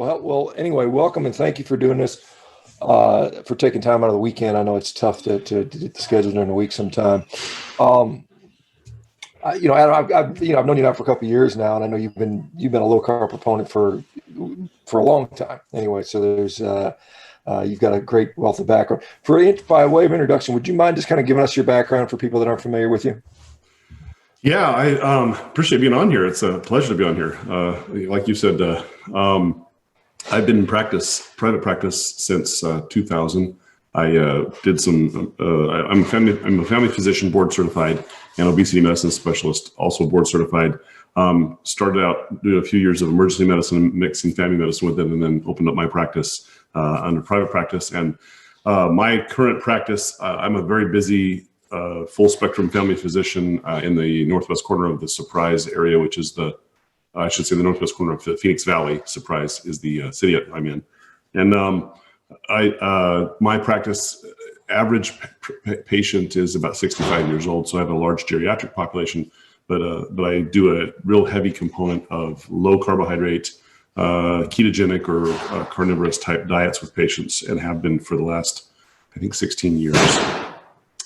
Well. Anyway, welcome and thank you for doing this. For taking time out of the weekend. I know it's tough to get the schedule during the week sometime. Um, Adam, I've known you now for a couple of years now, and I know you've been a low carb proponent for a long time. Anyway, so you've got a great wealth of background. By way of introduction, would you mind just kind of giving us your background for people that aren't familiar with you? Yeah, I appreciate being on here. It's a pleasure to be on here. Like you said, I've been in private practice since 2000. I did some. I'm a family physician, board certified, and obesity medicine specialist, also board certified. Started out doing a few years of emergency medicine, mixing family medicine with it, and then opened up my practice under private practice. And my current practice, I'm a very busy full spectrum family physician in the northwest corner of the Surprise area, which is the northwest corner of the Phoenix Valley. Surprise is the city I'm in. And my practice average patient is about 65 years old. So I have a large geriatric population, but I do a real heavy component of low carbohydrate, ketogenic or carnivorous type diets with patients, and have been for the last, I think, 16 years.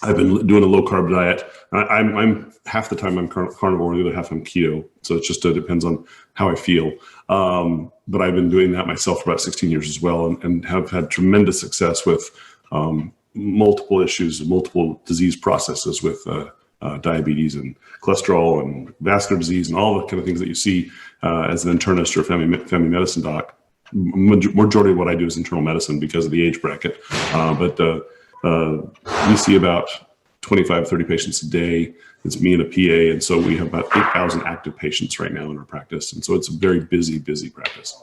I've been doing a low carb diet. I'm half the time I'm carnivore, the other half I'm keto. So it just depends on how I feel. But I've been doing that myself for about 16 years as well, and have had tremendous success with multiple issues, multiple disease processes with diabetes and cholesterol and vascular disease and all the kind of things that you see as an internist or a family medicine doc. Majority of what I do is internal medicine because of the age bracket. We see about 25, 30 patients a day. It's me and a PA. And so we have about 8,000 active patients right now in our practice. And so it's a very busy practice.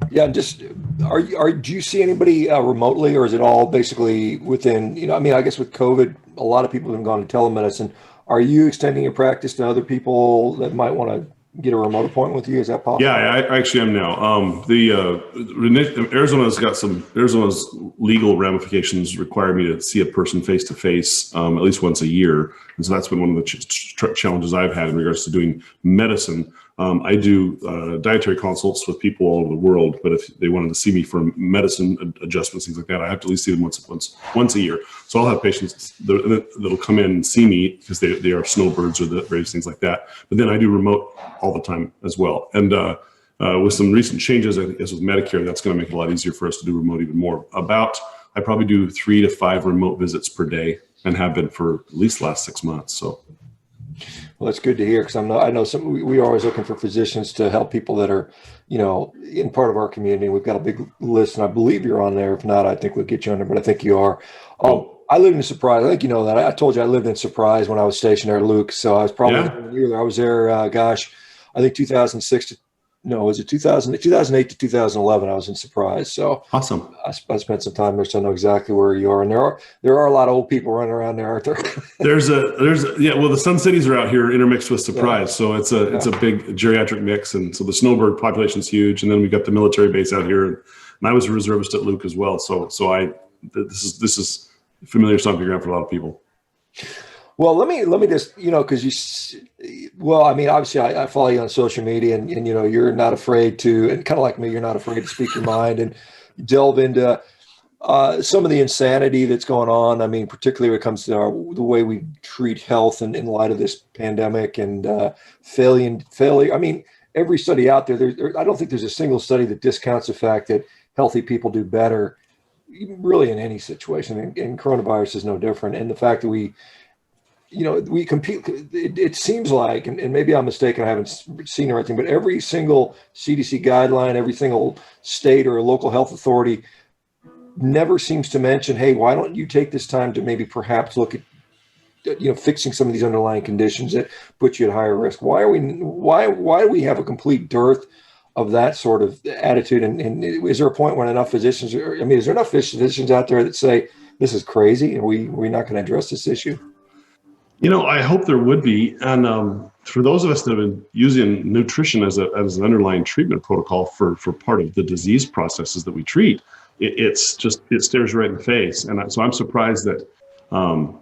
Yeah. Just do you see anybody remotely, or is it all basically within, I guess with COVID, a lot of people have gone to telemedicine. Are you extending your practice to other people that might want to get a remote appointment with you? Is that possible? Yeah, I actually am now. Arizona's legal ramifications require me to see a person face to face at least once a year, and so that's been one of the challenges I've had in regards to doing medicine. I do dietary consults with people all over the world, but if they wanted to see me for medicine adjustments, things like that, I have to at least see them once a year. So I'll have patients that'll come in and see me because they are snowbirds or the various things like that. But then I do remote all the time as well. And with some recent changes, I guess with Medicare, that's going to make it a lot easier for us to do remote even more. I probably do 3 to 5 remote visits per day, and have been for at least the last 6 months. So. Well, that's good to hear, because I know we are always looking for physicians to help people that are, in part of our community. We've got a big list, and I believe you're on there. If not, I think we'll get you on there, but I think you are. I lived in Surprise. I think you know that. I told you I lived in Surprise when I was stationed there at Luke. So I was probably a year there. I was there, I think 2006 to, no, was it 2008 to 2011? I was in Surprise. So awesome. I spent some time there, so I know exactly where you are. And there are a lot of old people running around there, aren't there? Well, the Sun Cities are out here intermixed with Surprise. So it's a big geriatric mix. And so the snowbird population is huge. And then we've got the military base out here. And I was a reservist at Luke as well. So this is familiar something for a lot of people. Well, let me just, because obviously I follow you on social media, and you're not afraid to, and kind of like me, you're not afraid to speak your mind and delve into some of the insanity that's going on. I mean, particularly when it comes to the way we treat health and in light of this pandemic and failure. I mean, every study out there, I don't think there's a single study that discounts the fact that healthy people do better, really in any situation, and coronavirus is no different. And the fact that we compete, it seems like, and maybe I'm mistaken, I haven't seen everything, but every single CDC guideline, every single state or local health authority never seems to mention, hey, why don't you take this time to maybe perhaps look at, fixing some of these underlying conditions that put you at higher risk? Why do we have a complete dearth of that sort of attitude? And is there a point when enough physicians, is there enough physicians out there that say, this is crazy and we're not going to address this issue? I hope there would be. And for those of us that have been using nutrition as an underlying treatment protocol for part of the disease processes that we treat, it stares right in the face. And so I'm surprised that more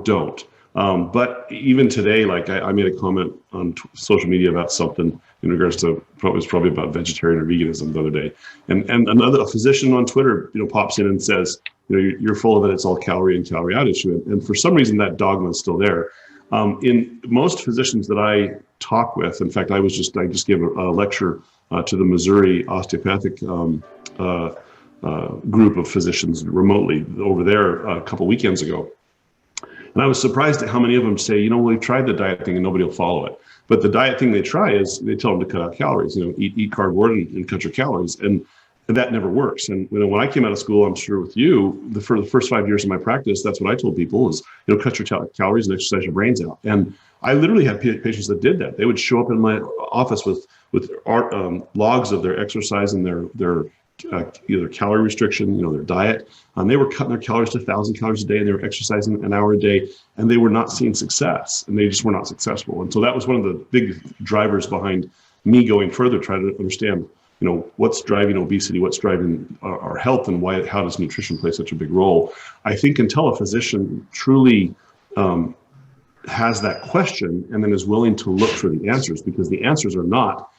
don't. But even today, like I made a comment on social media about something in regards to, it was probably about vegetarian or veganism the other day. And a physician on Twitter, pops in and says, you're full of it. It's all calorie in, calorie out issue. And for some reason, that dogma is still there. In most physicians that I talk with, in fact, I just gave a lecture to the Missouri osteopathic group of physicians remotely over there a couple weekends ago. And I was surprised at how many of them say, we've tried the diet thing and nobody will follow it. But the diet thing they try is they tell them to cut out calories, eat carnivore and cut your calories. And that never works. And when I came out of school, I'm sure with you, for the first 5 years of my practice, that's what I told people is, cut your calories and exercise your brains out. And I literally had patients that did that. They would show up in my office with logs of their exercise and their either calorie restriction, their diet. They were cutting their calories to 1,000 calories a day, and they were exercising an hour a day, and they were not seeing success, and they just were not successful. And so that was one of the big drivers behind me going further, trying to understand, what's driving obesity, what's driving our health, and how does nutrition play such a big role. I think until a physician truly has that question and then is willing to look for the answers, because the answers are not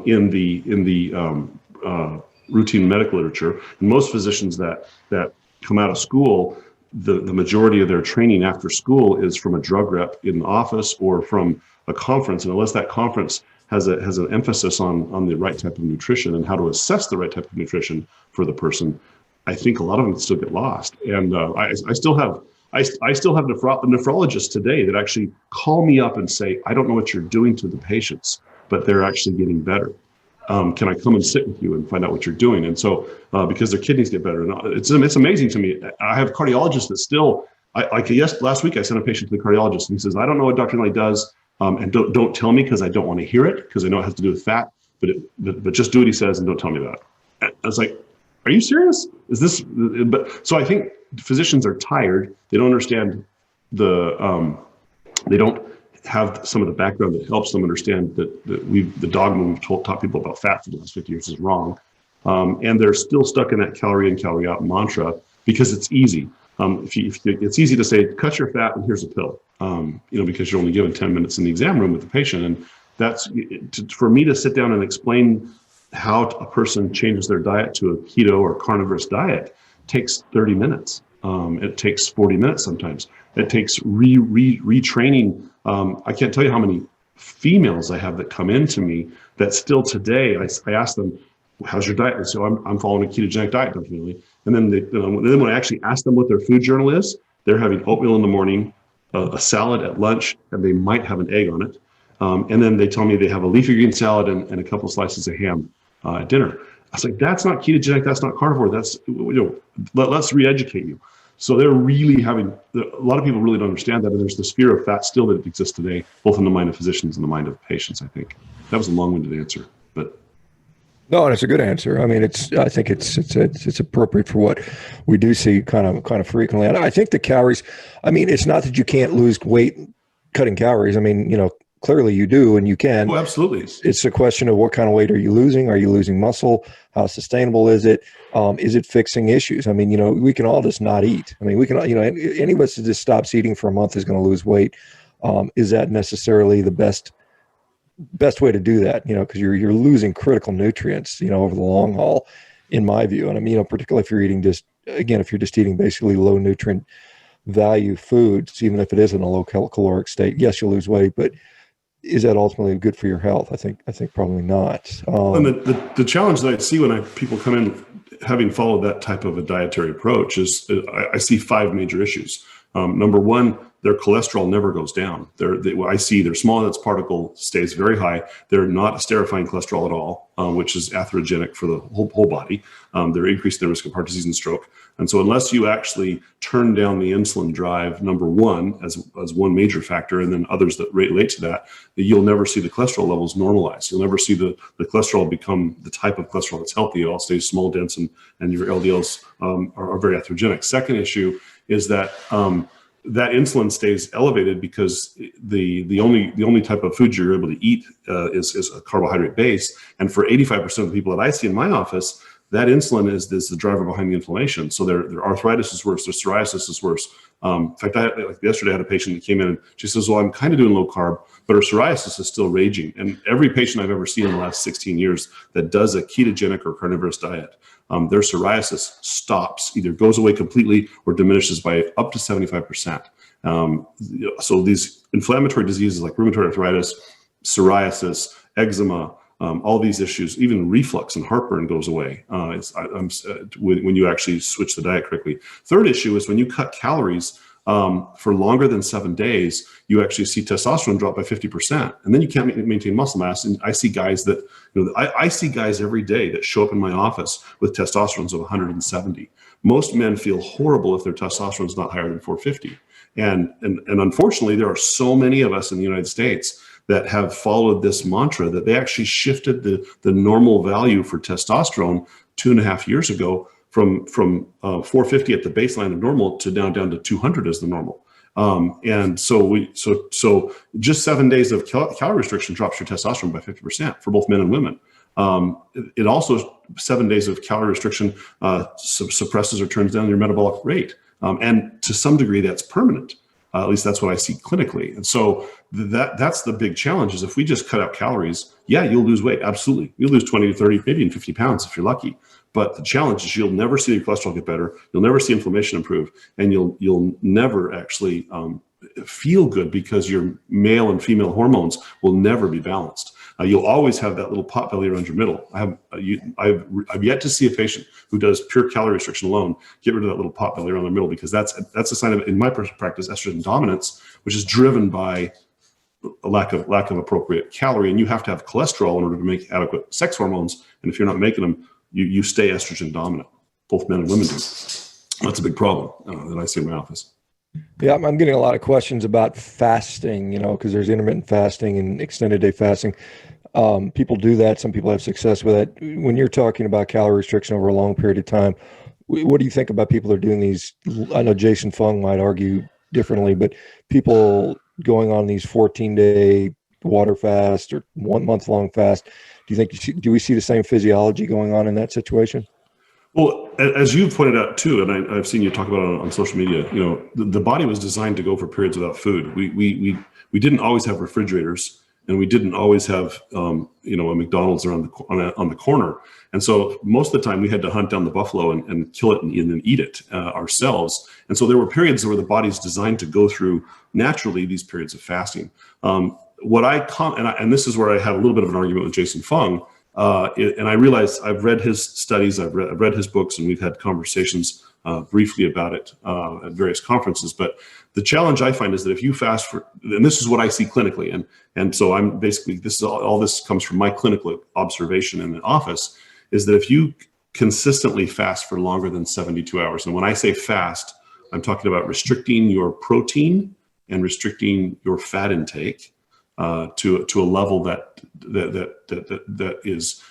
in the routine medical literature. And most physicians that come out of school, the majority of their training after school is from a drug rep in the office or from a conference. And unless that conference has an emphasis on the right type of nutrition and how to assess the right type of nutrition for the person, I think a lot of them still get lost. And I still have nephrologists today that actually call me up and say, I don't know what you're doing to the patients, but they're actually getting better. Can I come and sit with you and find out what you're doing? And so, because their kidneys get better, and it's amazing to me. I have cardiologists that still, last week I sent a patient to the cardiologist and he says, I don't know what Dr. Nally does, and don't tell me because I don't want to hear it because I know it has to do with fat, but just do what he says and don't tell me about it. I was like, are you serious? Is this? But so I think physicians are tired. They don't understand they don't have some of the background that helps them understand that the dogma we've taught people about fat for the last 50 years is wrong. And they're still stuck in that calorie in, calorie out mantra because it's easy. It's easy to say, cut your fat and here's a pill, because you're only given 10 minutes in the exam room with the patient. And that's for me to sit down and explain how a person changes their diet to a keto or carnivorous diet takes 30 minutes. It takes 40 minutes sometimes. It takes retraining. I can't tell you how many females I have that come into me that still today, I ask them, how's your diet? And so I'm following a ketogenic diet, definitely. And then then when I actually ask them what their food journal is, they're having oatmeal in the morning, a salad at lunch, and they might have an egg on it. And then they tell me they have a leafy green salad and a couple slices of ham at dinner. I was like, that's not ketogenic, that's not carnivore. That's, let's re-educate you. So they're really a lot of people really don't understand that. And there's this fear of fat still that exists today, both in the mind of physicians and the mind of patients, I think. That was a long-winded answer, but. No, and it's a good answer. I mean, I think it's appropriate for what we do see kind of frequently. And I think the calories, I mean, it's not that you can't lose weight cutting calories. I mean, clearly you do, and you can. Oh, absolutely. It's a question of what kind of weight are you losing? Are you losing muscle? How sustainable is it? Is it fixing issues? I mean, we can all just not eat. I mean, we can, any of us that just stops eating for a month is going to lose weight. Is that necessarily the best way to do that? Because you're losing critical nutrients, over the long haul, in my view. And I mean, particularly if you're eating if you're just eating basically low nutrient value foods, even if it is in a low caloric state, yes, you'll lose weight, but is that ultimately good for your health? I think probably not. And the challenge that I see when people come in having followed that type of a dietary approach is I see 5 major issues. Number one, their cholesterol never goes down. I see their small nuts particle stays very high. They're not esterifying cholesterol at all, which is atherogenic for the whole body. They're increasing the risk of heart disease and stroke. And so unless you actually turn down the insulin drive, number one, as one major factor, and then others that relate to that, you'll never see the cholesterol levels normalize. You'll never see the cholesterol become the type of cholesterol that's healthy. It all stays small, dense, and your LDLs are very atherogenic. Second issue is that that insulin stays elevated because the only type of food you're able to eat is a carbohydrate base. And for 85% of the people that I see in my office, that insulin is the driver behind the inflammation. So their arthritis is worse, their psoriasis is worse. In fact, yesterday I had a patient that came in and she says, well, I'm kind of doing low carb, but her psoriasis is still raging. And every patient I've ever seen in the last 16 years that does a ketogenic or carnivorous diet, their psoriasis stops, either goes away completely or diminishes by up to 75%. So these inflammatory diseases like rheumatoid arthritis, psoriasis, eczema, all these issues, even reflux and heartburn goes away when you actually switch the diet correctly. Third issue is when you cut calories for longer than 7 days, you actually see testosterone drop by 50%, and then you can't maintain muscle mass. And I see guys that, I see guys every day that show up in my office with testosterone of 170. Most men feel horrible if their testosterone is not higher than 450. And unfortunately, there are so many of us in the United States that have followed this mantra that they actually shifted the normal value for testosterone 2.5 years ago from 450 at the baseline of normal to now down to 200 as the normal. And so just 7 days of calorie restriction drops your testosterone by 50% for both men and women. It also 7 days of calorie restriction suppresses or turns down your metabolic rate. And to some degree, that's permanent. At least that's what I see clinically. And so that's the big challenge is if we just cut out calories, yeah, you'll lose weight. Absolutely. You'll lose 20 to 30, maybe even 50 pounds if you're lucky. But the challenge is you'll never see your cholesterol get better. You'll never see inflammation improve. And you'll never actually feel good because your male and female hormones will never be balanced. You'll always have that little pot belly around your middle. I've yet to see a patient who does pure calorie restriction alone get rid of that little pot belly around the middle, because that's a sign of, in my personal practice, estrogen dominance, which is driven by a lack of appropriate calorie. And you have to have cholesterol in order to make adequate sex hormones. And if you're not making them, you stay estrogen dominant. Both men and women do. That's a big problem that I see in my office. Yeah, I'm getting a lot of questions about fasting, because there's intermittent fasting and extended day fasting. People do that. Some people have success with it. When you're talking about calorie restriction over a long period of time, what do you think about people that are doing these? I know Jason Fung might argue differently, but people going on these 14-day water fast or 1 month long fast, do we see the same physiology going on in that situation? Well, as you've pointed out too, and I've seen you talk about it on social media, the body was designed to go for periods without food. We didn't always have refrigerators, and we didn't always have a McDonald's around on the corner. And so most of the time we had to hunt down the buffalo and kill it and then eat it ourselves. And so there were periods where the body's designed to go through naturally these periods of fasting. And this is where I have a little bit of an argument with Jason Fung. And I realize I've read his studies, I've read his books, and we've had conversations briefly about it at various conferences. But the challenge I find is that if you fast for, and this is what I see clinically, and so I'm basically, all this comes from my clinical observation in the office, is that if you consistently fast for longer than 72 hours, and when I say fast, I'm talking about restricting your protein and restricting your fat intake to a level that is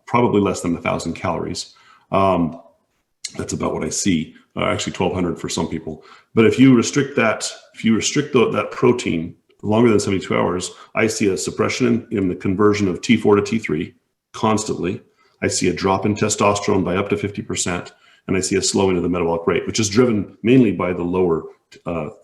probably less than 1,000 calories. That's about what I see. Actually, 1,200 for some people. But if you restrict that protein longer than 72 hours, I see a suppression in the conversion of T4 to T3 constantly. I see a drop in testosterone by up to 50%, and I see a slowing of the metabolic rate, which is driven mainly by the lower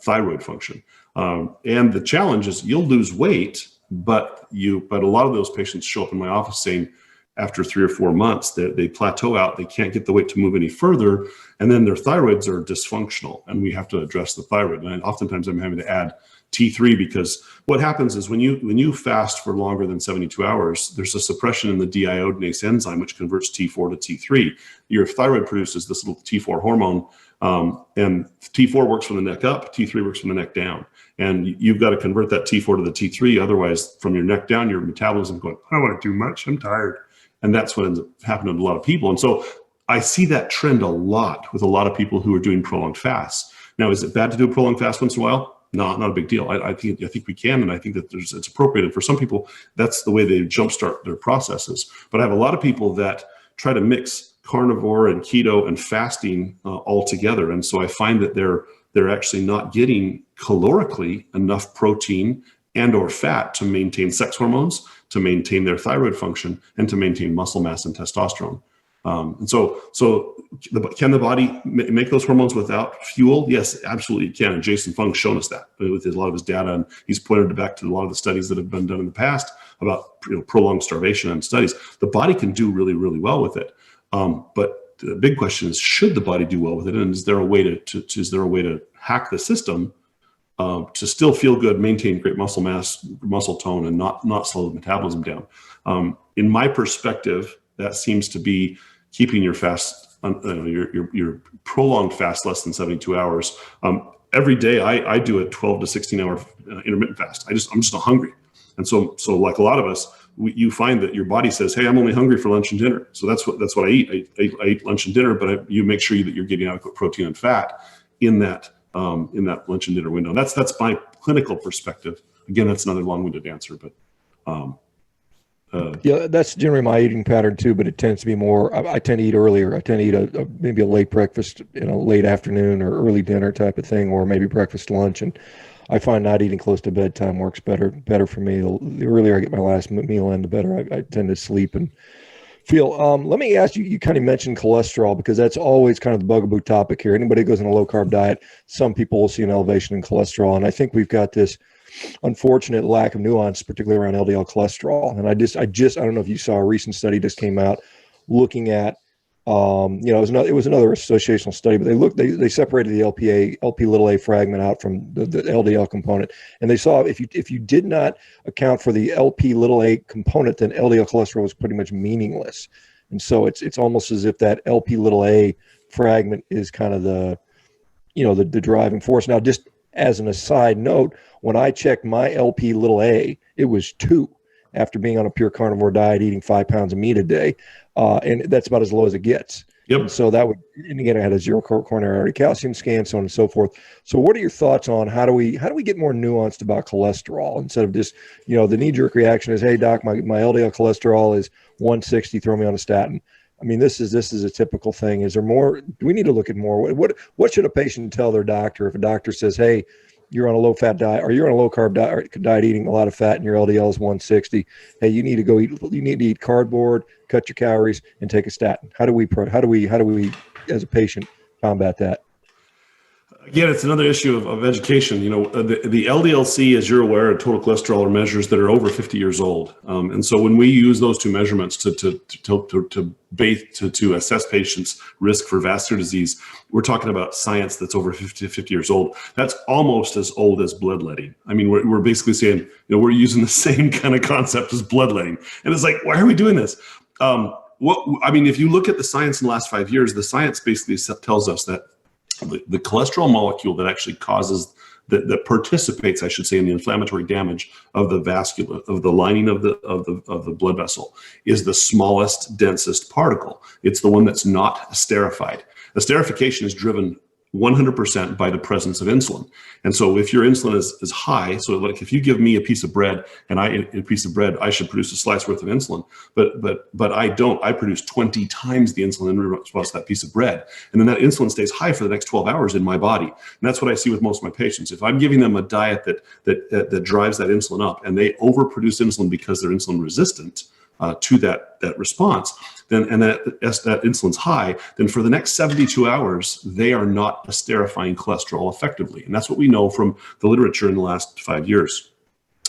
thyroid function. And the challenge is you'll lose weight, but a lot of those patients show up in my office saying after 3 or 4 months they plateau out, they can't get the weight to move any further, and then their thyroids are dysfunctional, and we have to address the thyroid. And oftentimes I'm having to add T3, because what happens is when you fast for longer than 72 hours, there's a suppression in the deiodinase enzyme, which converts T4 to T3. Your thyroid produces this little T4 hormone, and T4 works from the neck up, T3 works from the neck down. And you've got to convert that T4 to the T3. Otherwise, from your neck down, your metabolism going, I don't want to do much, I'm tired. And that's what ends up happening to a lot of people. And so I see that trend a lot with a lot of people who are doing prolonged fasts. Now, is it bad to do a prolonged fast once in a while? No, not a big deal. I think we can, and I think that it's appropriate. And for some people, that's the way they jumpstart their processes. But I have a lot of people that try to mix carnivore and keto and fasting all together. And so I find that they're actually not getting calorically enough protein and or fat to maintain sex hormones, to maintain their thyroid function, and to maintain muscle mass and testosterone. Can the body make those hormones without fuel? Yes, absolutely it can. And Jason Fung's shown us that with a lot of his data, and he's pointed back to a lot of the studies that have been done in the past about prolonged starvation and studies. The body can do really, really well with it. But the big question is, should the body do well with it? And is there a way to hack the system to still feel good, maintain great muscle mass, muscle tone, and not slow the metabolism down? In my perspective, that seems to be keeping your fast, your prolonged fast less than 72 hours. Every day I do a 12 to 16 hour intermittent fast. I'm just not hungry. And so like a lot of us, you find that your body says, hey, I'm only hungry for lunch and dinner. So that's what I eat. I eat lunch and dinner, but you make sure that you're getting adequate protein and fat in that lunch and dinner window. That's my clinical perspective. Again, that's another long-winded answer, but yeah, that's generally my eating pattern too, but it tends to be more, I tend to eat earlier. I tend to eat maybe a late breakfast, late afternoon or early dinner type of thing, or maybe breakfast, lunch. And I find not eating close to bedtime works better for me. The earlier I get my last meal in, the better I tend to sleep and feel. Let me ask you, you kind of mentioned cholesterol, because that's always kind of the bugaboo topic here. Anybody who goes on a low carb diet, some people will see an elevation in cholesterol. And I think we've got this unfortunate lack of nuance, particularly around LDL cholesterol. And I don't know if you saw a recent study just came out looking at, it was another associational study, but they separated the LP little a fragment out from the LDL component. And they saw if you did not account for the LP little a component, then LDL cholesterol was pretty much meaningless. And so it's almost as if that LP little a fragment is kind of the driving force. Now, just as an aside note, when I checked my LP little a, it was 2 after being on a pure carnivore diet, eating 5 pounds of meat a day. And that's about as low as it gets. Yep. And so that would, and again, I had a 0 coronary artery calcium scan, so on and so forth. So what are your thoughts on how do we get more nuanced about cholesterol instead of just, the knee-jerk reaction is, hey doc, my LDL cholesterol is 160, throw me on a statin. I mean, this is a typical thing. Is there more? Do we need to look at more? What should a patient tell their doctor if a doctor says, hey, you're on a low-fat diet, or you're on a low-carb diet eating a lot of fat and your LDL is 160. Hey, you need to eat cardboard, cut your calories, and take a statin. How do we, as a patient, combat that? Again, it's another issue of education. The LDL-C, as you're aware, are total cholesterol are measures that are over 50 years old. And so when we use those two measurements to assess patients' risk for vascular disease, we're talking about science that's over 50 years old. That's almost as old as bloodletting. I mean, we're basically saying, we're using the same kind of concept as bloodletting. And it's like, why are we doing this? If you look at the science in the last 5 years, the science basically tells us that the cholesterol molecule that actually causes that participates, I should say, in the inflammatory damage of the lining of the blood vessel is the smallest, densest particle. It's the one that's not esterified. Esterification is driven 100% by the presence of insulin. And so if your insulin is high, so like if you give me a piece of bread and I eat a piece of bread, I should produce a slice worth of insulin, but I don't. I produce 20 times the insulin in response to that piece of bread. And then that insulin stays high for the next 12 hours in my body. And that's what I see with most of my patients. If I'm giving them a diet that drives that insulin up and they overproduce insulin because they're insulin resistant to that response, then that insulin's high, then for the next 72 hours, they are not esterifying cholesterol effectively. And that's what we know from the literature in the last 5 years.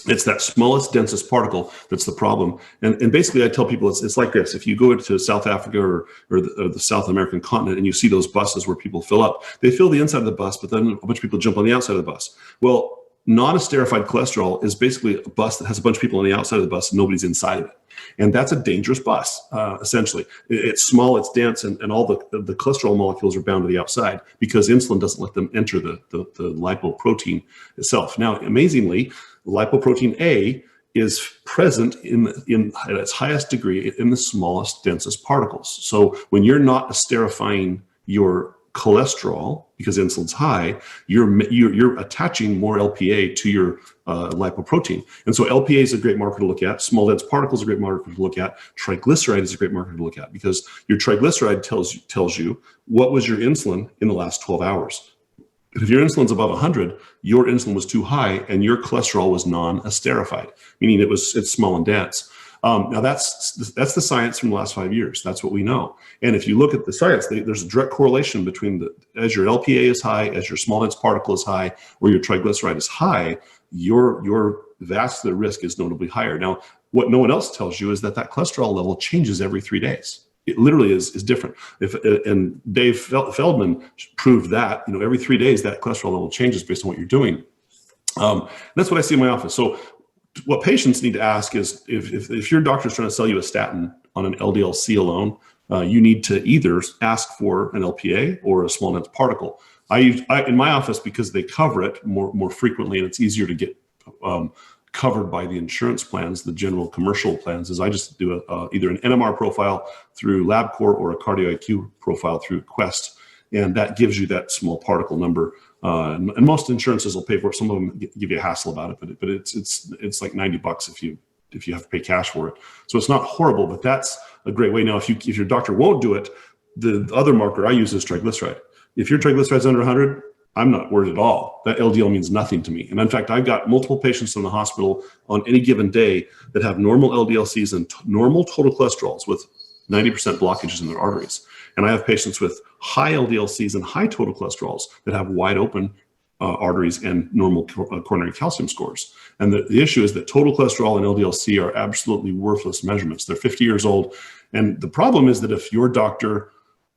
It's that smallest, densest particle that's the problem. And basically, I tell people it's like this. If you go to South Africa or the South American continent and you see those buses where people fill up, they fill the inside of the bus, but then a bunch of people jump on the outside of the bus. Well, non-esterified cholesterol is basically a bus that has a bunch of people on the outside of the bus and nobody's inside of it. And that's a dangerous bus, essentially. It's small, it's dense, and all the cholesterol molecules are bound to the outside because insulin doesn't let them enter the lipoprotein itself. Now, amazingly, lipoprotein A is present at its highest degree in the smallest, densest particles. So when you're not esterifying your cholesterol because insulin's high, you're attaching more LPA to your lipoprotein. And so LPA is a great marker to look at. Small dense particles are a great marker to look at. Triglyceride is a great marker to look at because your triglyceride tells you what was your insulin in the last 12 hours. If your insulin's above 100, your insulin was too high and your cholesterol was non-esterified, meaning it's small and dense. Now that's the science from the last 5 years. That's what we know. And if you look at the science, there's a direct correlation between as your LPA is high, as your small dense particle is high, or your triglyceride is high, your vascular risk is notably higher. Now, what no one else tells you is that cholesterol level changes every 3 days. It literally is different. And Dave Feldman proved that, every 3 days that cholesterol level changes based on what you're doing. That's what I see in my office. So what patients need to ask is if your doctor's trying to sell you a statin on an LDL-C alone, you need to either ask for an LPA or a small dense particle. In my office, because they cover it more frequently and it's easier to get covered by the insurance plans, the general commercial plans, is I just do either an NMR profile through LabCorp or a CardioIQ profile through Quest, and that gives you that small particle number. And most insurances will pay for it. Some of them give you a hassle about it, but it's like $90 if you have to pay cash for it. So it's not horrible, but that's a great way. Now, if your doctor won't do it, the other marker I use is triglyceride. If your triglyceride's under 100, I'm not worried at all. That LDL means nothing to me. And in fact, I've got multiple patients in the hospital on any given day that have normal LDL-Cs and normal total cholesterols with 90% blockages in their arteries. And I have patients with high LDL-Cs and high total cholesterols that have wide open arteries and normal coronary calcium scores. And the issue is that total cholesterol and LDL-C are absolutely worthless measurements. They're 50 years old. And the problem is that if your doctor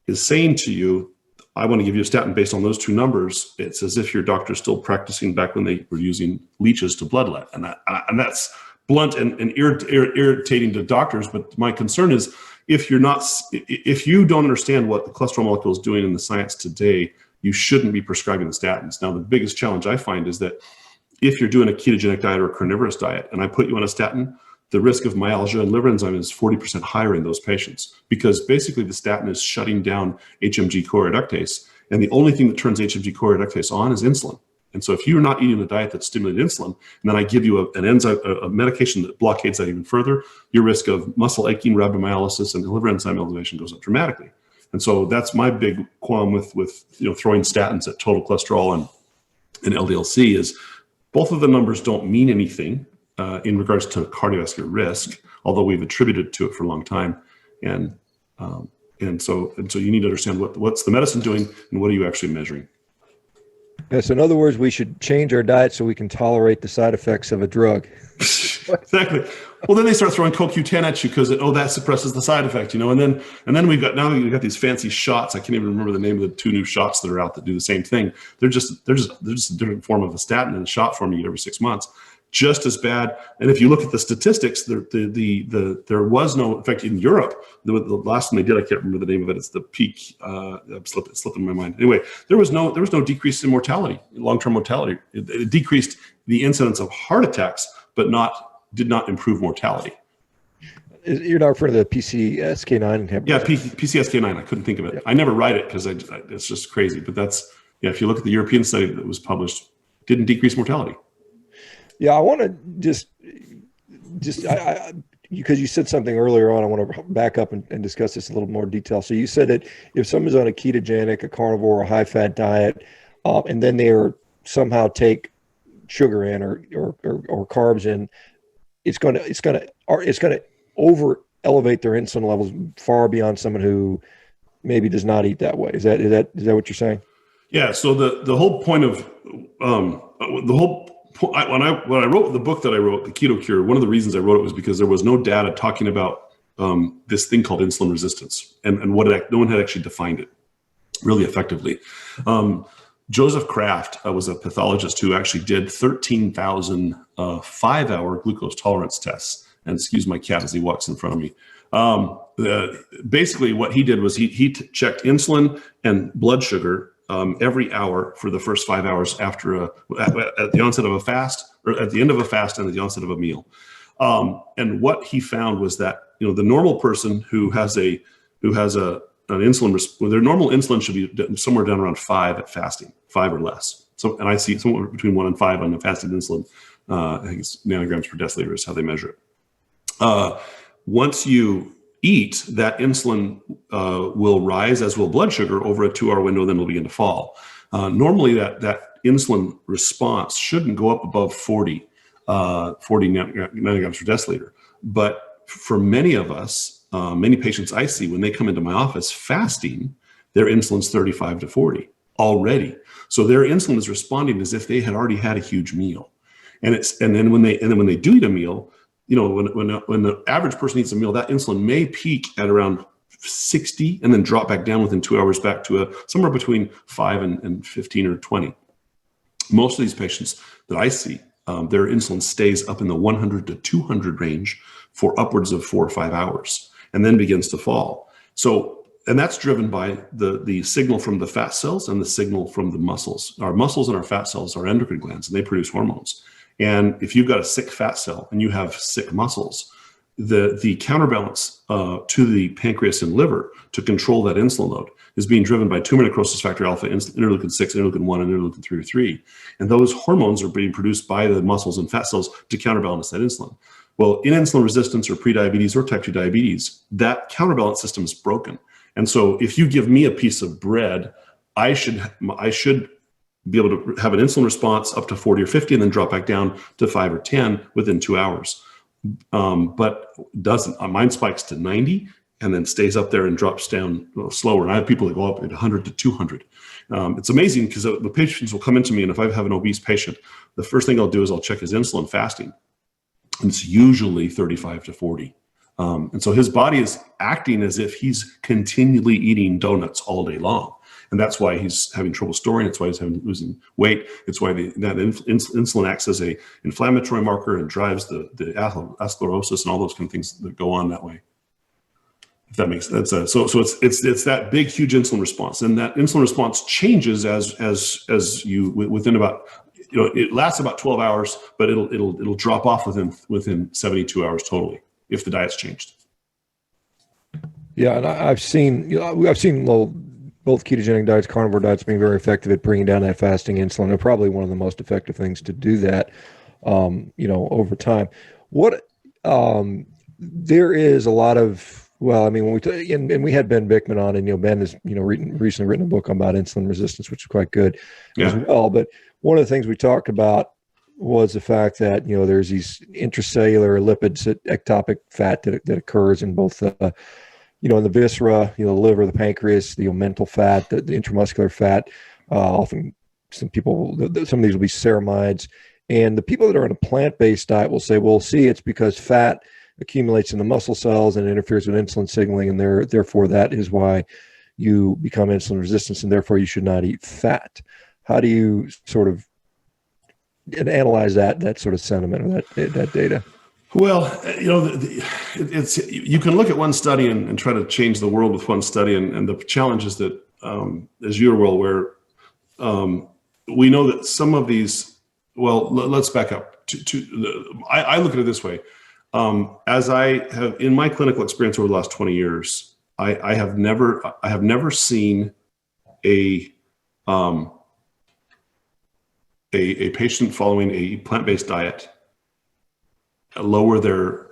is saying to you, I want to give you a statin based on those two numbers, it's as if your doctor's still practicing back when they were using leeches to bloodlet. And that's blunt and irritating to doctors. But my concern is if you don't understand what the cholesterol molecule is doing in the science today, you shouldn't be prescribing the statins. Now, the biggest challenge I find is that if you're doing a ketogenic diet or a carnivorous diet and I put you on a statin, the risk of myalgia and liver enzyme is 40% higher in those patients, because basically the statin is shutting down HMG-CoA reductase, and the only thing that turns HMG-CoA reductase on is insulin. And so if you're not eating a diet that stimulates insulin, and then I give you an enzyme, a medication that blockades that even further, your risk of muscle aching, rhabdomyolysis, and liver enzyme elevation goes up dramatically. And so that's my big qualm with throwing statins at total cholesterol and LDL-C is both of the numbers don't mean anything in regards to cardiovascular risk, although we've attributed to it for a long time. And so you need to understand what's the medicine doing and what are you actually measuring. Yes, in other words, we should change our diet so we can tolerate the side effects of a drug. Exactly. Well, then they start throwing CoQ10 at you because that suppresses the side effect, and then we've got these fancy shots. I can't even remember the name of the 2 new shots that are out that do the same thing. They're just a different form of a statin in a shot form you get every 6 months. Just as bad. And if you look at the statistics, there was no, in fact, in Europe, the last one they did, I can't remember the name of it. It's the peak. I'm slipping my mind. Anyway, there was no decrease in mortality, long-term mortality. It decreased the incidence of heart attacks, but did not improve mortality. You're not referring to the PCSK9 inhibitor? Yeah, PCSK9. I couldn't think of it. Yeah. I never write it because it's just crazy. But if you look at the European study that was published, didn't decrease mortality. Yeah, I want to just because you said something earlier on, I want to back up and discuss this in a little more detail. So you said that if someone's on a ketogenic, a carnivore, or high fat diet, and then they somehow take sugar in or carbs in, it's going to over elevate their insulin levels far beyond someone who maybe does not eat that way. Is that what you're saying? Yeah. So the whole point of when I wrote the book that I wrote, The Keto Cure, one of the reasons I wrote it was because there was no data talking about this thing called insulin resistance and no one had actually defined it really effectively. Joseph Kraft was a pathologist who actually did 13,000 5-hour glucose tolerance tests. And excuse my cat as he walks in front of me. Basically, what he did was he checked insulin and blood sugar every hour for the first 5 hours after at the onset of a fast, or at the end of a fast and at the onset of a meal. And what he found was that the normal person who has an insulin, their normal insulin should be somewhere down around 5 at fasting, 5 or less. So, and I see somewhere between 1 and 5 on the fasted insulin. I think it's nanograms per deciliter is how they measure it. Once you eat, that insulin will rise, as will blood sugar, over a 2-hour window, then will begin to fall. Normally, that insulin response shouldn't go up above 40 nanograms per deciliter. But for many of us, many patients I see, when they come into my office fasting, their insulin's 35 to 40 already. So their insulin is responding as if they had already had a huge meal. And then when they do eat a meal, when the average person eats a meal, that insulin may peak at around 60 and then drop back down within 2 hours back to somewhere between 5 and 15 or 20. Most of these patients that I see, their insulin stays up in the 100 to 200 range for upwards of 4 or 5 hours and then begins to fall. And that's driven by the signal from the fat cells and the signal from the muscles. Our muscles and our fat cells are endocrine glands, and they produce hormones. And if you've got a sick fat cell and you have sick muscles, the counterbalance to the pancreas and liver to control that insulin load is being driven by tumor necrosis factor alpha, interleukin 6, interleukin 1, and interleukin 3 or 3. And those hormones are being produced by the muscles and fat cells to counterbalance that insulin. Well, in insulin resistance or prediabetes or type 2 diabetes, that counterbalance system is broken. And so if you give me a piece of bread, I should be able to have an insulin response up to 40 or 50 and then drop back down to 5 or 10 within 2 hours. But doesn't. Mine spikes to 90 and then stays up there and drops down slower. And I have people that go up at 100 to 200. It's amazing because the patients will come into me, and if I have an obese patient, the first thing I'll do is I'll check his insulin fasting. And it's usually 35 to 40. And so his body is acting as if he's continually eating donuts all day long. And that's why he's having trouble storing. It's why he's losing weight. It's why that insulin acts as a inflammatory marker and drives the atherosclerosis and all those kind of things that go on that way. If that makes sense. So it's that big, huge insulin response. And that insulin response changes as you, within about, it lasts about 12 hours, but it'll drop off within 72 hours totally if the diet's changed. Yeah, and I've seen both ketogenic diets, carnivore diets being very effective at bringing down that fasting insulin. They're probably one of the most effective things to do that, over time. There is a lot of, when we had Ben Bickman on, and, Ben has, recently written a book about insulin resistance, which is quite good as well. But one of the things we talked about was the fact that, there's these intracellular lipids, ectopic fat that occurs in both in the viscera, the liver, the pancreas, the mental fat, the intramuscular fat. Often some of these will be ceramides. And the people that are on a plant-based diet will say, well, see, it's because fat accumulates in the muscle cells and interferes with insulin signaling. And therefore, that is why you become insulin resistant, and therefore you should not eat fat. How do you sort of analyze that sort of sentiment or that data? Well, you can look at one study and try to change the world with one study, and the challenge is that, as you're well aware, we know that some of these. Well, let's back up. I look at it this way: as I have in my clinical experience over the last 20 years, I have never seen a patient following a plant-based diet lower their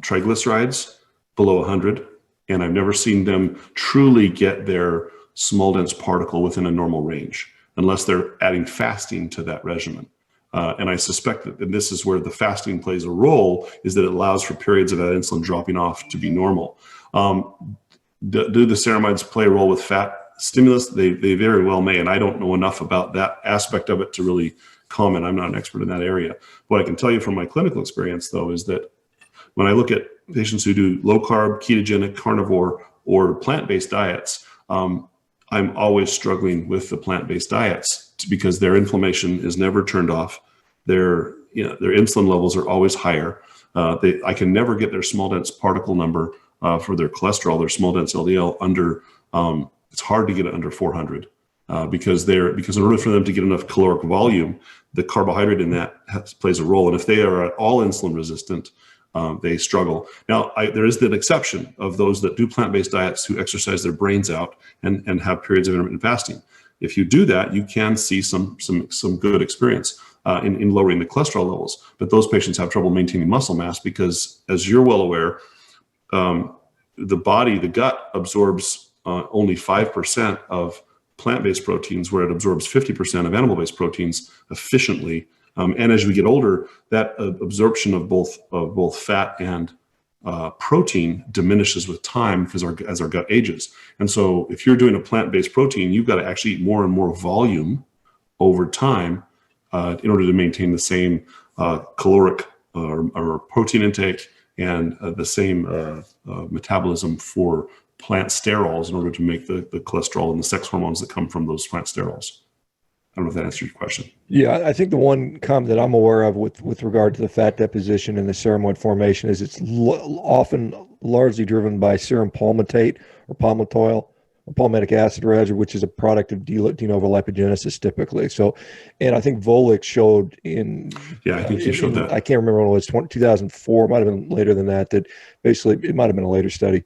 triglycerides below 100, and I've never seen them truly get their small dense particle within a normal range unless they're adding fasting to that regimen. And I suspect that, and this is where the fasting plays a role, is that it allows for periods of that insulin dropping off to be normal. Do the ceramides play a role with fat stimulus? They very well may, and I don't know enough about that aspect of it to really comment. I'm not an expert in that area. What I can tell you from my clinical experience, though, is that when I look at patients who do low carb, ketogenic, carnivore, or plant-based diets, I'm always struggling with the plant-based diets because their inflammation is never turned off. Their insulin levels are always higher. I can never get their small dense particle number for their cholesterol, their small dense LDL under. It's hard to get it under 400 because in order for them to get enough caloric volume, the carbohydrate in that plays a role. And if they are at all insulin resistant, they struggle. Now, there is an exception of those that do plant-based diets who exercise their brains out and have periods of intermittent fasting. If you do that, you can see some good experience in lowering the cholesterol levels. But those patients have trouble maintaining muscle mass because, as you're well aware, the gut absorbs only 5% of plant-based proteins, where it absorbs 50% of animal-based proteins efficiently. And as we get older, that absorption of both fat and protein diminishes with time because as our gut ages. And so if you're doing a plant-based protein, you've got to actually eat more and more volume over time in order to maintain the same caloric or protein intake and the same metabolism for plant sterols in order to make the cholesterol and the sex hormones that come from those plant sterols. I don't know if that answers your question. Yeah, I think the one comment that I'm aware of with regard to the fat deposition and the serum formation is it's often largely driven by serum palmitate or palmitoyl or palmitic acid rather, which is a product of de novo lipogenesis typically. So, and I think Volek showed in I think he showed that. I can't remember when it was 2004, might have been later than that. That basically it might have been a later study.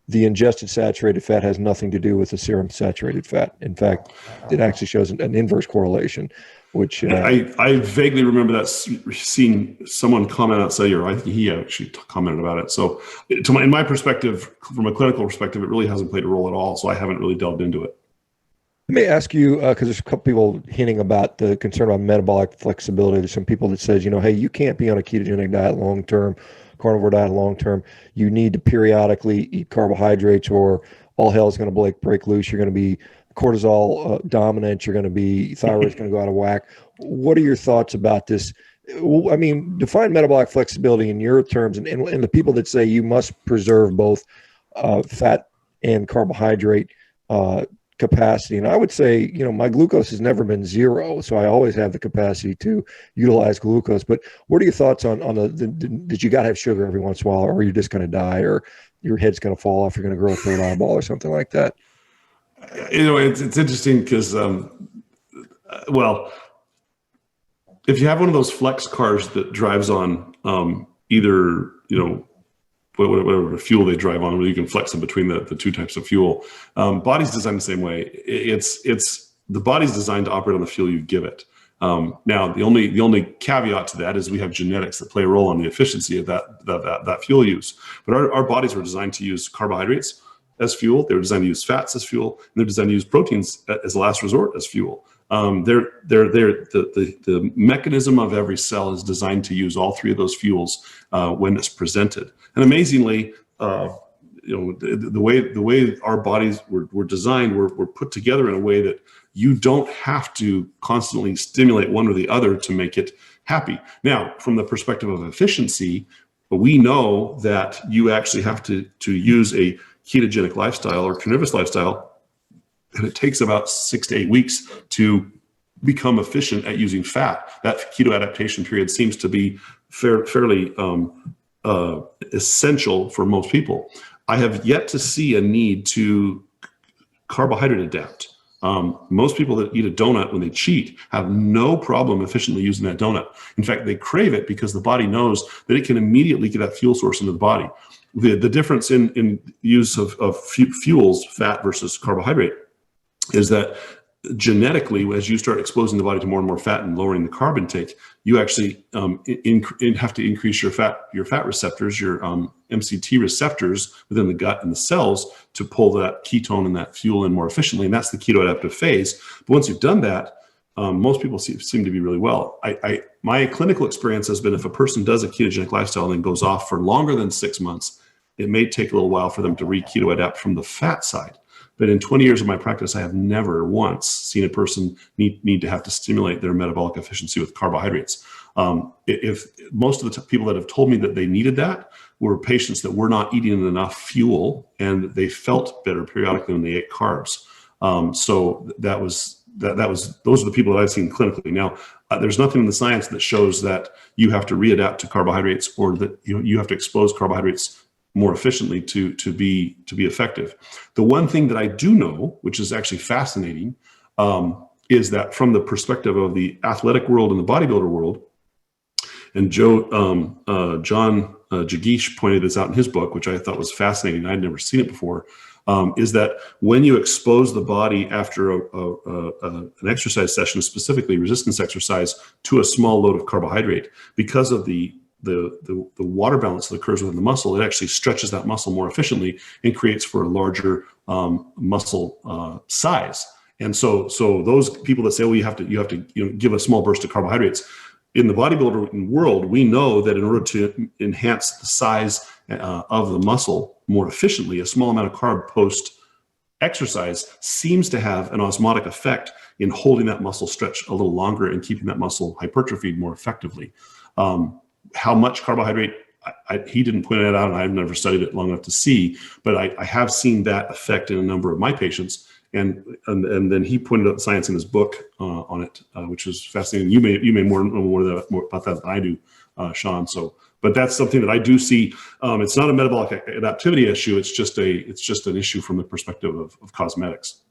The ingested saturated fat has nothing to do with the serum saturated fat. In fact, it actually shows an inverse correlation, which I vaguely remember that seeing someone comment on cellular. I think he actually commented about it. So, in my perspective, from a clinical perspective, it really hasn't played a role at all. So I haven't really delved into it. Let me ask you, because there's a couple people hinting about the concern about metabolic flexibility. There's some people that says, hey, you can't be on a ketogenic diet long term, carnivore diet long term. You need to periodically eat carbohydrates or all hell is going to break loose. You're going to be cortisol dominant. You're going to be thyroid's going to go out of whack. What are your thoughts about this? I mean, define metabolic flexibility in your terms, and the people that say you must preserve both fat and carbohydrate capacity. And I would say, my glucose has never been zero, so I always have the capacity to utilize glucose. But what are your thoughts on that you got to have sugar every once in a while, or you're just going to die, or your head's going to fall off, you're going to grow a third eyeball or something like that? It's interesting because, if you have one of those flex cars that drives on either, whatever fuel they drive on, where you can flex in between the two types of fuel. Body's designed the same way. The body's designed to operate on the fuel you give it. Now, the only caveat to that is we have genetics that play a role in the efficiency of that fuel use. But our bodies were designed to use carbohydrates as fuel. They were designed to use fats as fuel, and they're designed to use proteins as a last resort as fuel. The mechanism of every cell is designed to use all three of those fuels when it's presented. And amazingly, the way our bodies were designed, were put together in a way that you don't have to constantly stimulate one or the other to make it happy. Now, from the perspective of efficiency, we know that you actually have to use a ketogenic lifestyle or carnivorous lifestyle, and it takes about 6 to 8 weeks to become efficient at using fat. That keto adaptation period seems to be fairly essential for most people. I have yet to see a need to carbohydrate adapt. Most people that eat a donut when they cheat have no problem efficiently using that donut. In fact, they crave it because the body knows that it can immediately get that fuel source into the body. The difference in use of fuels, fat versus carbohydrate, is that genetically, as you start exposing the body to more and more fat and lowering the carb intake, you actually have to increase your fat receptors, your MCT receptors within the gut and the cells to pull that ketone and that fuel in more efficiently. And that's the keto adaptive phase. But once you've done that, most people seem to be really well. My clinical experience has been if a person does a ketogenic lifestyle and then goes off for longer than 6 months, it may take a little while for them to re-keto adapt from the fat side. But in 20 years of my practice, I have never once seen a person need to have to stimulate their metabolic efficiency with carbohydrates. If most of the people that have told me that they needed that were patients that were not eating enough fuel and they felt better periodically when they ate carbs. So those are the people that I've seen clinically. Now, there's nothing in the science that shows that you have to readapt to carbohydrates or that you have to expose carbohydrates more efficiently to be effective. The one thing that I do know, which is actually fascinating, is that from the perspective of the athletic world and the bodybuilder world, and John Jagish pointed this out in his book, which I thought was fascinating. I'd never seen it before. Is that when you expose the body after an exercise session, specifically resistance exercise, to a small load of carbohydrate, because of the water balance that occurs within the muscle, it actually stretches that muscle more efficiently and creates for a larger muscle size. And so those people that say, well, you have to give a small burst of carbohydrates, in the bodybuilding world, we know that in order to enhance the size of the muscle more efficiently, a small amount of carb post exercise seems to have an osmotic effect in holding that muscle stretch a little longer and keeping that muscle hypertrophied more effectively. How much carbohydrate, he didn't point it out, and I've never studied it long enough to see, but I have seen that effect in a number of my patients. And then he pointed out science in his book on it, which was fascinating. You may know more about that than I do, Shawn. So, but that's something that I do see. It's not a metabolic adaptivity issue. It's just an issue from the perspective of cosmetics.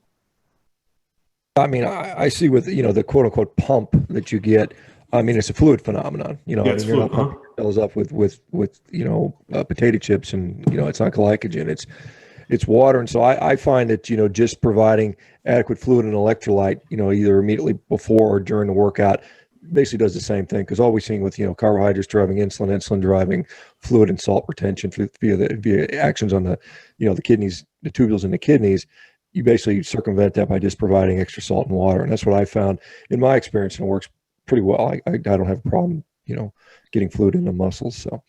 I mean, I see with, the quote unquote pump that you get. I mean, it's a fluid phenomenon. Yeah, I mean, you're not pumping your cells up with potato chips, and it's not glycogen. It's water. And so I find that, just providing adequate fluid and electrolyte, either immediately before or during the workout basically does the same thing. Because all we're seeing with, carbohydrates driving insulin driving fluid and salt retention via actions on the kidneys, the tubules in the kidneys, you basically circumvent that by just providing extra salt and water. And that's what I found in my experience, and it works pretty well. I don't have a problem, getting fluid in the muscles. So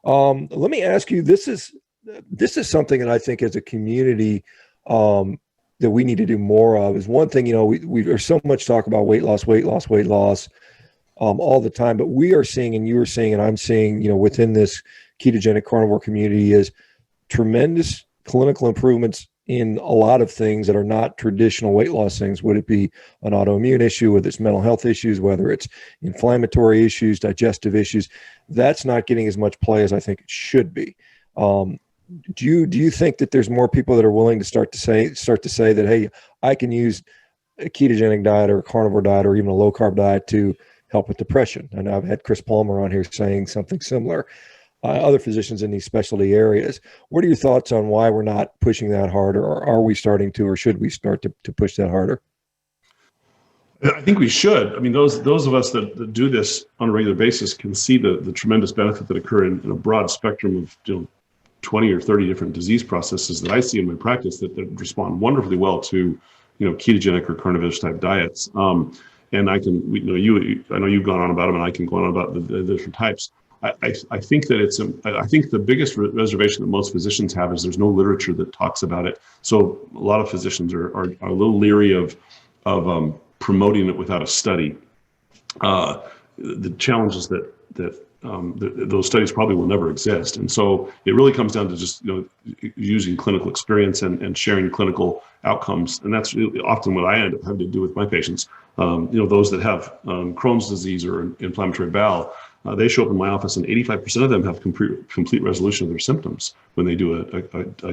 let me ask you, this is something that I think as a community that we need to do more of. Is one thing, we there's so much talk about weight loss all the time, but we are seeing, and you are seeing, and I'm seeing, within this ketogenic carnivore community, is tremendous clinical improvements in a lot of things that are not traditional weight loss things. Would it be an autoimmune issue, whether it's mental health issues, whether it's inflammatory issues, digestive issues? That's not getting as much play as I think it should be. Do you think that there's more people that are willing to start to say that, hey, I can use a ketogenic diet or a carnivore diet or even a low carb diet to help with depression? And I've had Chris Palmer on here saying something similar. Other physicians in these specialty areas. What are your thoughts on why we're not pushing that harder, or are we starting to, or should we start to push that harder? I think we should. I mean, those of us that do this on a regular basis can see the tremendous benefit that occur in a broad spectrum of 20 or 30 different disease processes that I see in my practice that respond wonderfully well to ketogenic or carnivorous type diets. And I can, I know you've gone on about them, and I can go on about the different types. I think that I think the biggest reservation that most physicians have is there's no literature that talks about it. So a lot of physicians are a little leery of promoting it without a study. The challenge is that those studies probably will never exist. And so it really comes down to just, using clinical experience and sharing clinical outcomes. And that's really often what I end up having to do with my patients. Those that have Crohn's disease or inflammatory bowel, they show up in my office, and 85% of them have complete resolution of their symptoms when they do a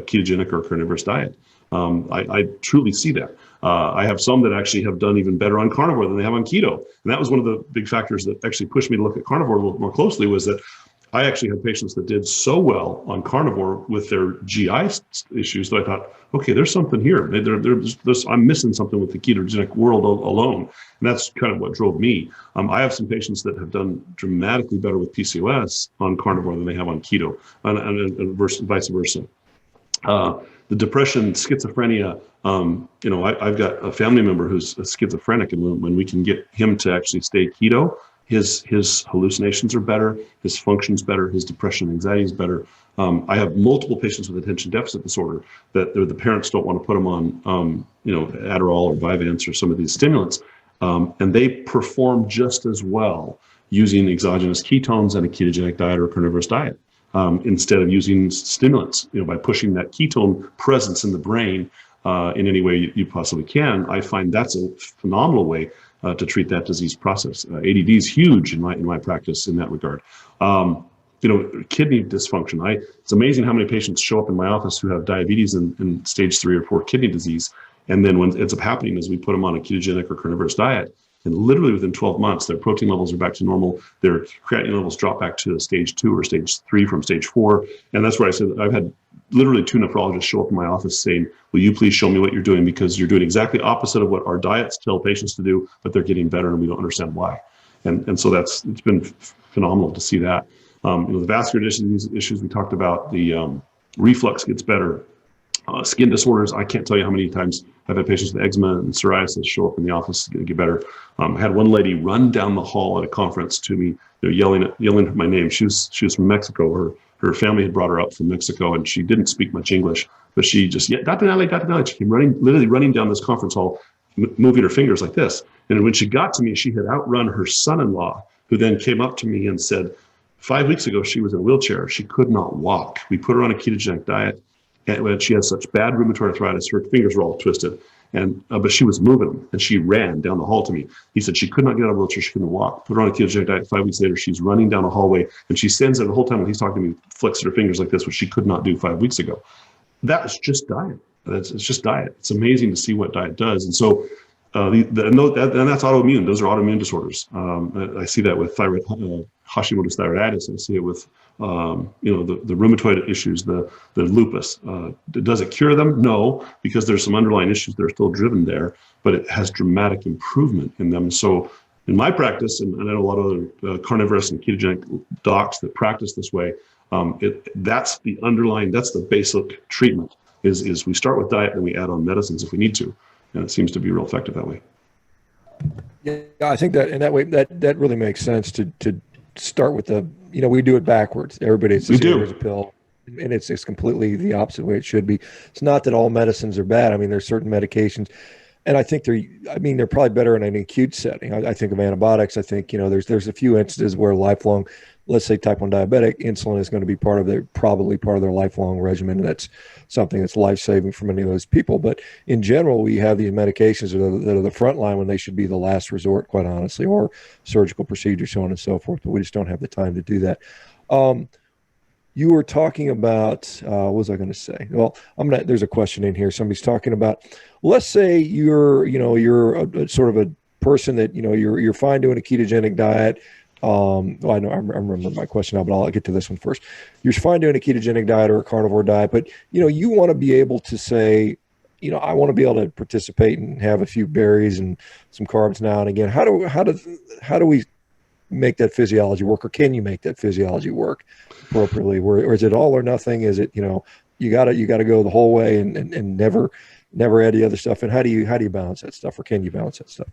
ketogenic or carnivorous diet. I truly see that. I have some that actually have done even better on carnivore than they have on keto. And that was one of the big factors that actually pushed me to look at carnivore a little more closely, was that I actually had patients that did so well on carnivore with their GI issues that I thought, okay, there's something here. I'm missing something with the ketogenic world alone. And that's kind of what drove me. I have some patients that have done dramatically better with PCOS on carnivore than they have on keto, and vice versa. The depression, schizophrenia, I've got a family member who's a schizophrenic, and when we can get him to actually stay keto, his hallucinations are better, his function's better, his depression, anxiety is better. I have multiple patients with attention deficit disorder that the parents don't want to put them on, Adderall or Vyvanse or some of these stimulants, and they perform just as well using exogenous ketones and a ketogenic diet or a carnivorous diet. Instead of using stimulants, by pushing that ketone presence in the brain in any way you possibly can. I find that's a phenomenal way to treat that disease process. ADD is huge in my practice in that regard. Kidney dysfunction. It's amazing how many patients show up in my office who have diabetes and stage 3 or 4 kidney disease. And then what ends up happening is we put them on a ketogenic or carnivorous diet, and literally within 12 months, their protein levels are back to normal. Their creatinine levels drop back to stage 2 or stage 3 from stage 4. And that's where I said I've had literally 2 nephrologists show up in my office saying, will you please show me what you're doing? Because you're doing exactly opposite of what our diets tell patients to do, but they're getting better and we don't understand why. And so it's been phenomenal to see that. The vascular disease issues we talked about, the reflux gets better. Skin disorders, I can't tell you how many times I've had patients with eczema and psoriasis show up in the office to get better. I had one lady run down the hall at a conference to me, yelling my name. She was from Mexico. Her her family had brought her up from Mexico, and she didn't speak much English, but she just, yeah, Dr. Nally, Dr. Nally. She came literally running down this conference hall, moving her fingers like this. And when she got to me, she had outrun her son-in-law, who then came up to me and said, 5 weeks ago, she was in a wheelchair. She could not walk. We put her on a ketogenic diet, and when she has such bad rheumatoid arthritis, her fingers were all twisted. But she was moving them, and she ran down the hall to me. He said she could not get out of a wheelchair. She couldn't walk. Put her on a ketogenic diet. 5 weeks later, she's running down a hallway, and she stands there the whole time when he's talking to me, flicks her fingers like this, which she could not do 5 weeks ago. That is just diet. It's just diet. It's amazing to see what diet does. And so, and that's autoimmune. Those are autoimmune disorders. I see that with thyroid, Hashimoto's thyroiditis. I see it with the rheumatoid issues, the lupus. Does it cure them? No, because there's some underlying issues that are still driven there, but it has dramatic improvement in them. So in my practice, and I know a lot of other carnivorous and ketogenic docs that practice this way, that's the underlying, that's the basic treatment is we start with diet and we add on medicines if we need to. And it seems to be real effective that way. Yeah, I think that in that way, that really makes sense to start with we do it backwards. Everybody says here's a pill, and it's completely the opposite way it should be. It's not that all medicines are bad. I mean, there's certain medications, and I think they're probably better in an acute setting. I think of antibiotics. I think, there's a few instances where lifelong, let's say type 1 diabetic, insulin is going to be probably part of their lifelong regimen. And that's something that's life-saving for many of those people. But in general, we have these medications that are the front line when they should be the last resort, quite honestly, or surgical procedures, so on and so forth. But we just don't have the time to do that. You were talking about, what was I going to say? Well, there's a question in here. Somebody's talking about, let's say you're a sort of a person that, you're fine doing a ketogenic diet. I remember my question now, but I'll get to this one first. You're fine doing a ketogenic diet or a carnivore diet, but you want to be able to say, I want to be able to participate and have a few berries and some carbs now and again. How do we make that physiology work, or can you make that physiology work appropriately? Or is it all or nothing? Is it, you gotta go the whole way and never add the other stuff? And how do you balance that stuff, or can you balance that stuff?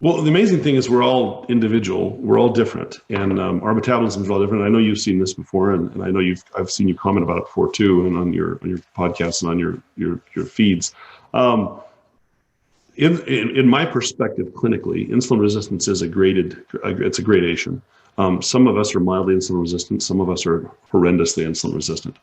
Well, the amazing thing is we're all individual, we're all different, and our metabolisms are all different. I know you've seen this before, and I know I've seen you comment about it before too, and on your podcasts and on your feeds. In my perspective, clinically, insulin resistance is it's a gradation. Some of us are mildly insulin resistant, some of us are horrendously insulin resistant.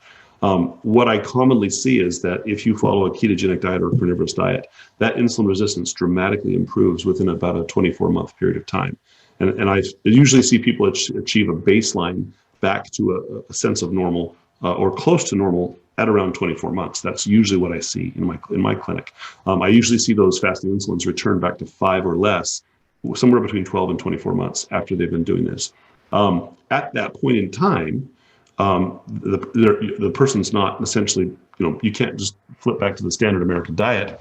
What I commonly see is that if you follow a ketogenic diet or a carnivorous diet, that insulin resistance dramatically improves within about a 24-month period of time. And I usually see people achieve a baseline back to a sense of normal or close to normal at around 24 months. That's usually what I see in my clinic. I usually see those fasting insulins return back to 5 or less, somewhere between 12 and 24 months after they've been doing this. At that point in time, the person's not essentially, you can't just flip back to the standard American diet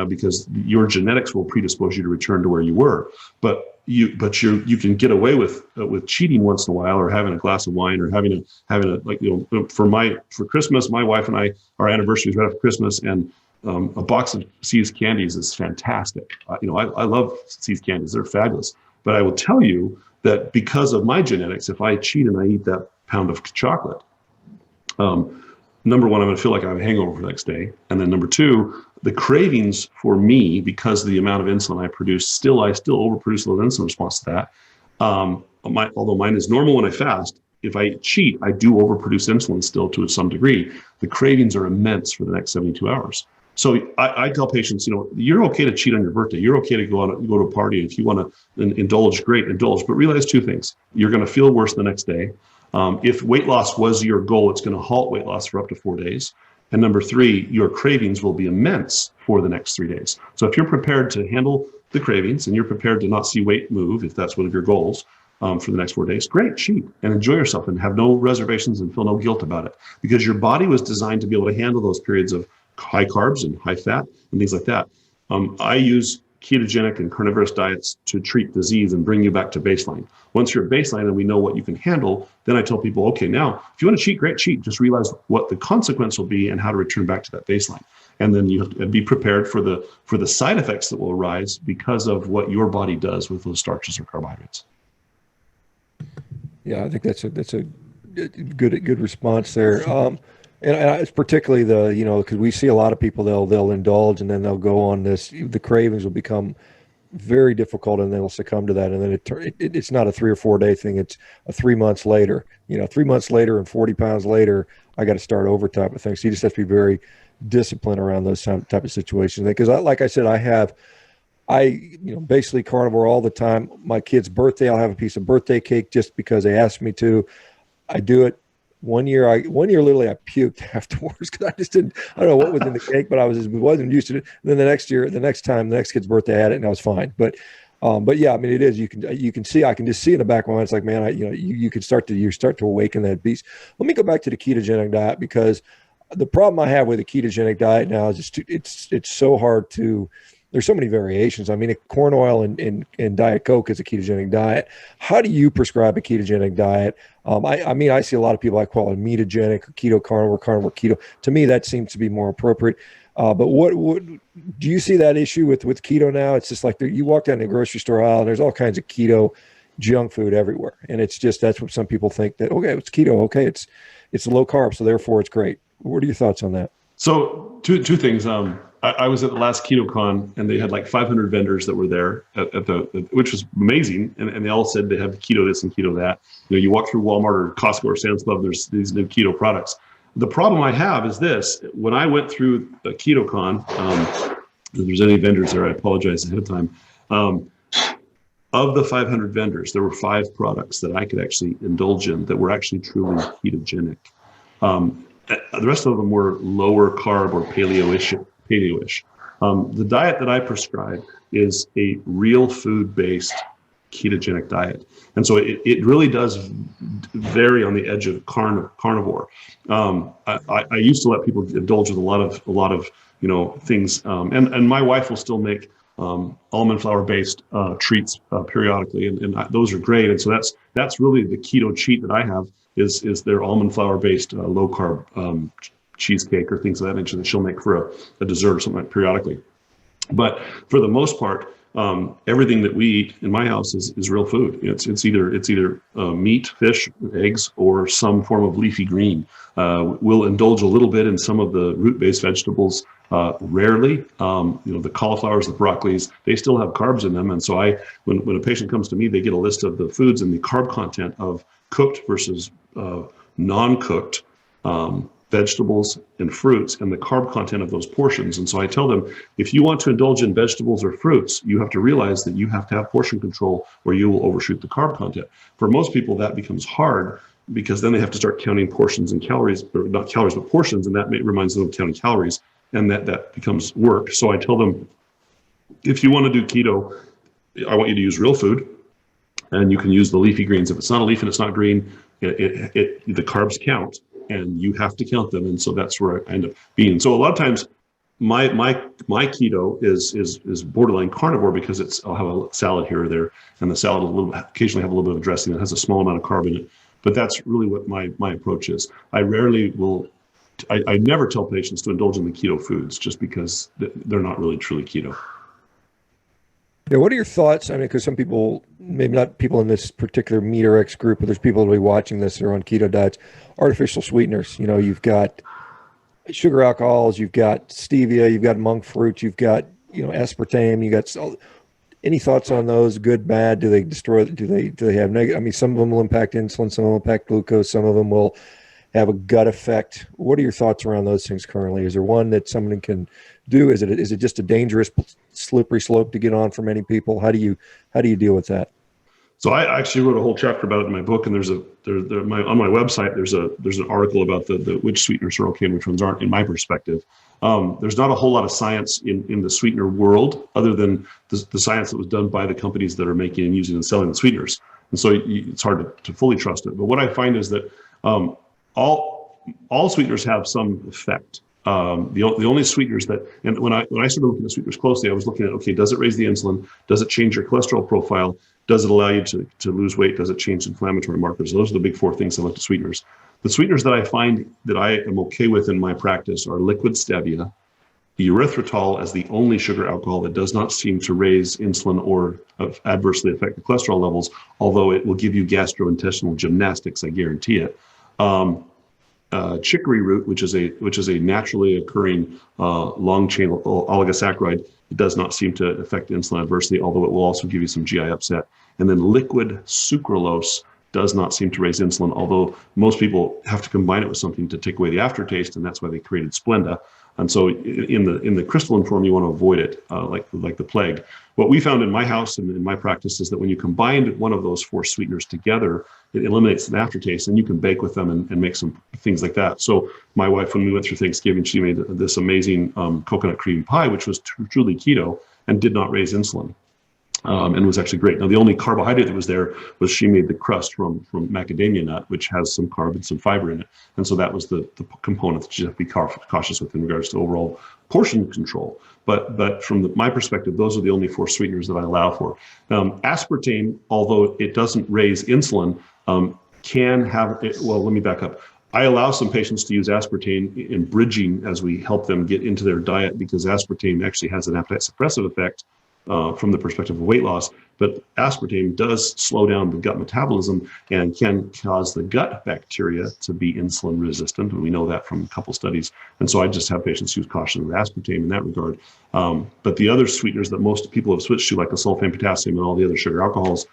because your genetics will predispose you to return to where you were. But you can get away with cheating once in a while, or having a glass of wine, or having a for Christmas, my wife and I, our anniversary is right after Christmas, and a box of See's candies is fantastic. I love See's candies; they're fabulous. But I will tell you that because of my genetics, if I cheat and I eat that pound of chocolate, number one, I'm going to feel like I have a hangover for the next day. And then number two, the cravings for me, because of the amount of insulin I produce, I still overproduce a little insulin response to that. Although mine is normal when I fast, if I cheat, I do overproduce insulin still to some degree. The cravings are immense for the next 72 hours. So I tell patients, you're okay to cheat on your birthday. You're okay to go to a party. If you want to indulge, great, indulge. But realize two things. You're going to feel worse the next day. If weight loss was your goal, it's going to halt weight loss for up to 4 days. And number three, your cravings will be immense for the next 3 days. So if you're prepared to handle the cravings and you're prepared to not see weight move, if that's one of your goals for the next 4 days, great, cheat and enjoy yourself and have no reservations and feel no guilt about it, because your body was designed to be able to handle those periods of high carbs and high fat and things like that. I use ketogenic and carnivorous diets to treat disease and bring you back to baseline. Once you're at baseline and we know what you can handle, then I tell people, okay, now, if you want to cheat, great, cheat. Just realize what the consequence will be and how to return back to that baseline. And then you have to be prepared for the side effects that will arise because of what your body does with those starches or carbohydrates. Yeah, I think that's Good response there. And it's particularly because we see a lot of people, they'll indulge and then they'll go on this, the cravings will become very difficult and they'll succumb to that. And then it's not a 3 or 4 day thing. It's a 3 months later, 3 months later and 40 pounds later, I got to start over type of thing. So you just have to be very disciplined around those type of situations. Because like I said, basically carnivore all the time. My kid's birthday, I'll have a piece of birthday cake just because they asked me to. I do it. One year literally I puked afterwards because I don't know what was in the cake, but wasn't used to it. And then the next kid's birthday, I had it and I was fine. But yeah, I mean, it is, I can just see in the back of my mind, it's like, man, you start to awaken that beast. Let me go back to the ketogenic diet, because the problem I have with the ketogenic diet now is it's so hard to, there's so many variations. I mean, corn oil and Diet Coke is a ketogenic diet. How do you prescribe a ketogenic diet? I see a lot of people, I call it metagenic or keto carnivore keto. To me, that seems to be more appropriate. But what do you see that issue with keto now? It's just like you walk down the grocery store aisle and there's all kinds of keto junk food everywhere. And it's just, that's what some people think, that, okay, it's keto. Okay. It's low carb. So therefore it's great. What are your thoughts on that? So two things. I was at the last KetoCon and they had like 500 vendors that were there which was amazing. And they all said they have keto this and keto that. You walk through Walmart or Costco or Sam's Club, there's these new keto products. The problem I have is this: when I went through the KetoCon, if there's any vendors there, I apologize ahead of time. Of the 500 vendors, there were 5 products that I could actually indulge in that were actually truly ketogenic. The rest of them were lower carb or paleo-ish. The diet that I prescribe is a real food-based ketogenic diet. And so it really does vary on the edge of carnivore. I used to let people indulge with a lot of things. And my wife will still make almond flour based treats periodically. And those are great. And so that's really the keto cheat that I have is their almond flour based low carb cheesecake or things of that nature that she'll make for a dessert or something like periodically. But for the most part, everything that we eat in my house is real food. It's either meat, fish, eggs, or some form of leafy green. We'll indulge a little bit in some of the root-based vegetables. Rarely, the cauliflowers, the broccolis, they still have carbs in them. And so when a patient comes to me, they get a list of the foods and the carb content of cooked versus non-cooked vegetables and fruits and the carb content of those portions. And so I tell them, if you want to indulge in vegetables or fruits, you have to realize that you have to have portion control or you will overshoot the carb content. For most people, that becomes hard because then they have to start counting portions and calories, or not calories, but portions. And that reminds them of counting calories, and that becomes work. So I tell them, if you want to do keto, I want you to use real food, and you can use the leafy greens. If it's not a leaf and it's not green, the carbs count. And you have to count them, and so that's where I end up being. So a lot of times, my keto is borderline carnivore because I'll have a salad here or there, and the salad will occasionally have a little bit of dressing that has a small amount of carb in it. But that's really what my approach is. I never tell patients to indulge in the keto foods just because they're not really truly keto. Yeah, what are your thoughts? I mean, because some people, maybe not people in this particular MeterX group, but there's people that will be watching this that are on keto diets, artificial sweeteners. You've got sugar alcohols, you've got stevia, you've got monk fruit, you've got, aspartame, you got any thoughts on those? Good, bad? Do they destroy? Do they have negative? I mean, some of them will impact insulin, some will impact glucose, some of them will have a gut effect. What are your thoughts around those things currently? Is there one that someone can do? Is it just a dangerous, slippery slope to get on for many people? How do you deal with that? So I actually wrote a whole chapter about it in my book, and on my website there's an article about the which sweeteners are okay and which ones aren't. In my perspective, there's not a whole lot of science in the sweetener world other than the science that was done by the companies that are making and using and selling the sweeteners, and so it's hard to fully trust it. But what I find is that all sweeteners have some effect. The only sweeteners that, and when I started looking at sweeteners closely, I was looking at, okay, does it raise the insulin? Does it change your cholesterol profile? Does it allow you to lose weight? Does it change inflammatory markers? Those are the big 4 things I looked at sweeteners. The sweeteners that I find that I am okay with in my practice are liquid stevia, erythritol as the only sugar alcohol that does not seem to raise insulin or adversely affect the cholesterol levels, although it will give you gastrointestinal gymnastics, I guarantee it. chicory root, which is a naturally occurring long chain oligosaccharide. It does not seem to affect insulin adversely, although it will also give you some GI upset. And then liquid sucralose does not seem to raise insulin, although most people have to combine it with something to take away the aftertaste, and that's why they created Splenda. And so in the crystalline form, you want to avoid it like the plague. What we found in my house and in my practice is that when you combine one of those 4 sweeteners together, it eliminates an aftertaste, and you can bake with them and make some things like that. So my wife, when we went through Thanksgiving, she made this amazing coconut cream pie, which was truly keto and did not raise insulin. And was actually great. Now, the only carbohydrate that was there was she made the crust from macadamia nut, which has some carb and some fiber in it. And so that was the component that you have to be cautious with in regards to overall portion control. But from my perspective, those are the only 4 sweeteners that I allow for. Aspartame, although it doesn't raise insulin, can have, well, let me back up. I allow some patients to use aspartame in bridging as we help them get into their diet, because aspartame actually has an appetite suppressive effect from the perspective of weight loss, but aspartame does slow down the gut metabolism and can cause the gut bacteria to be insulin resistant, and we know that from a couple studies. And so I just have patients use caution with aspartame in that regard. But the other sweeteners that most people have switched to, like the sulfame, potassium, and all the other sugar alcohols,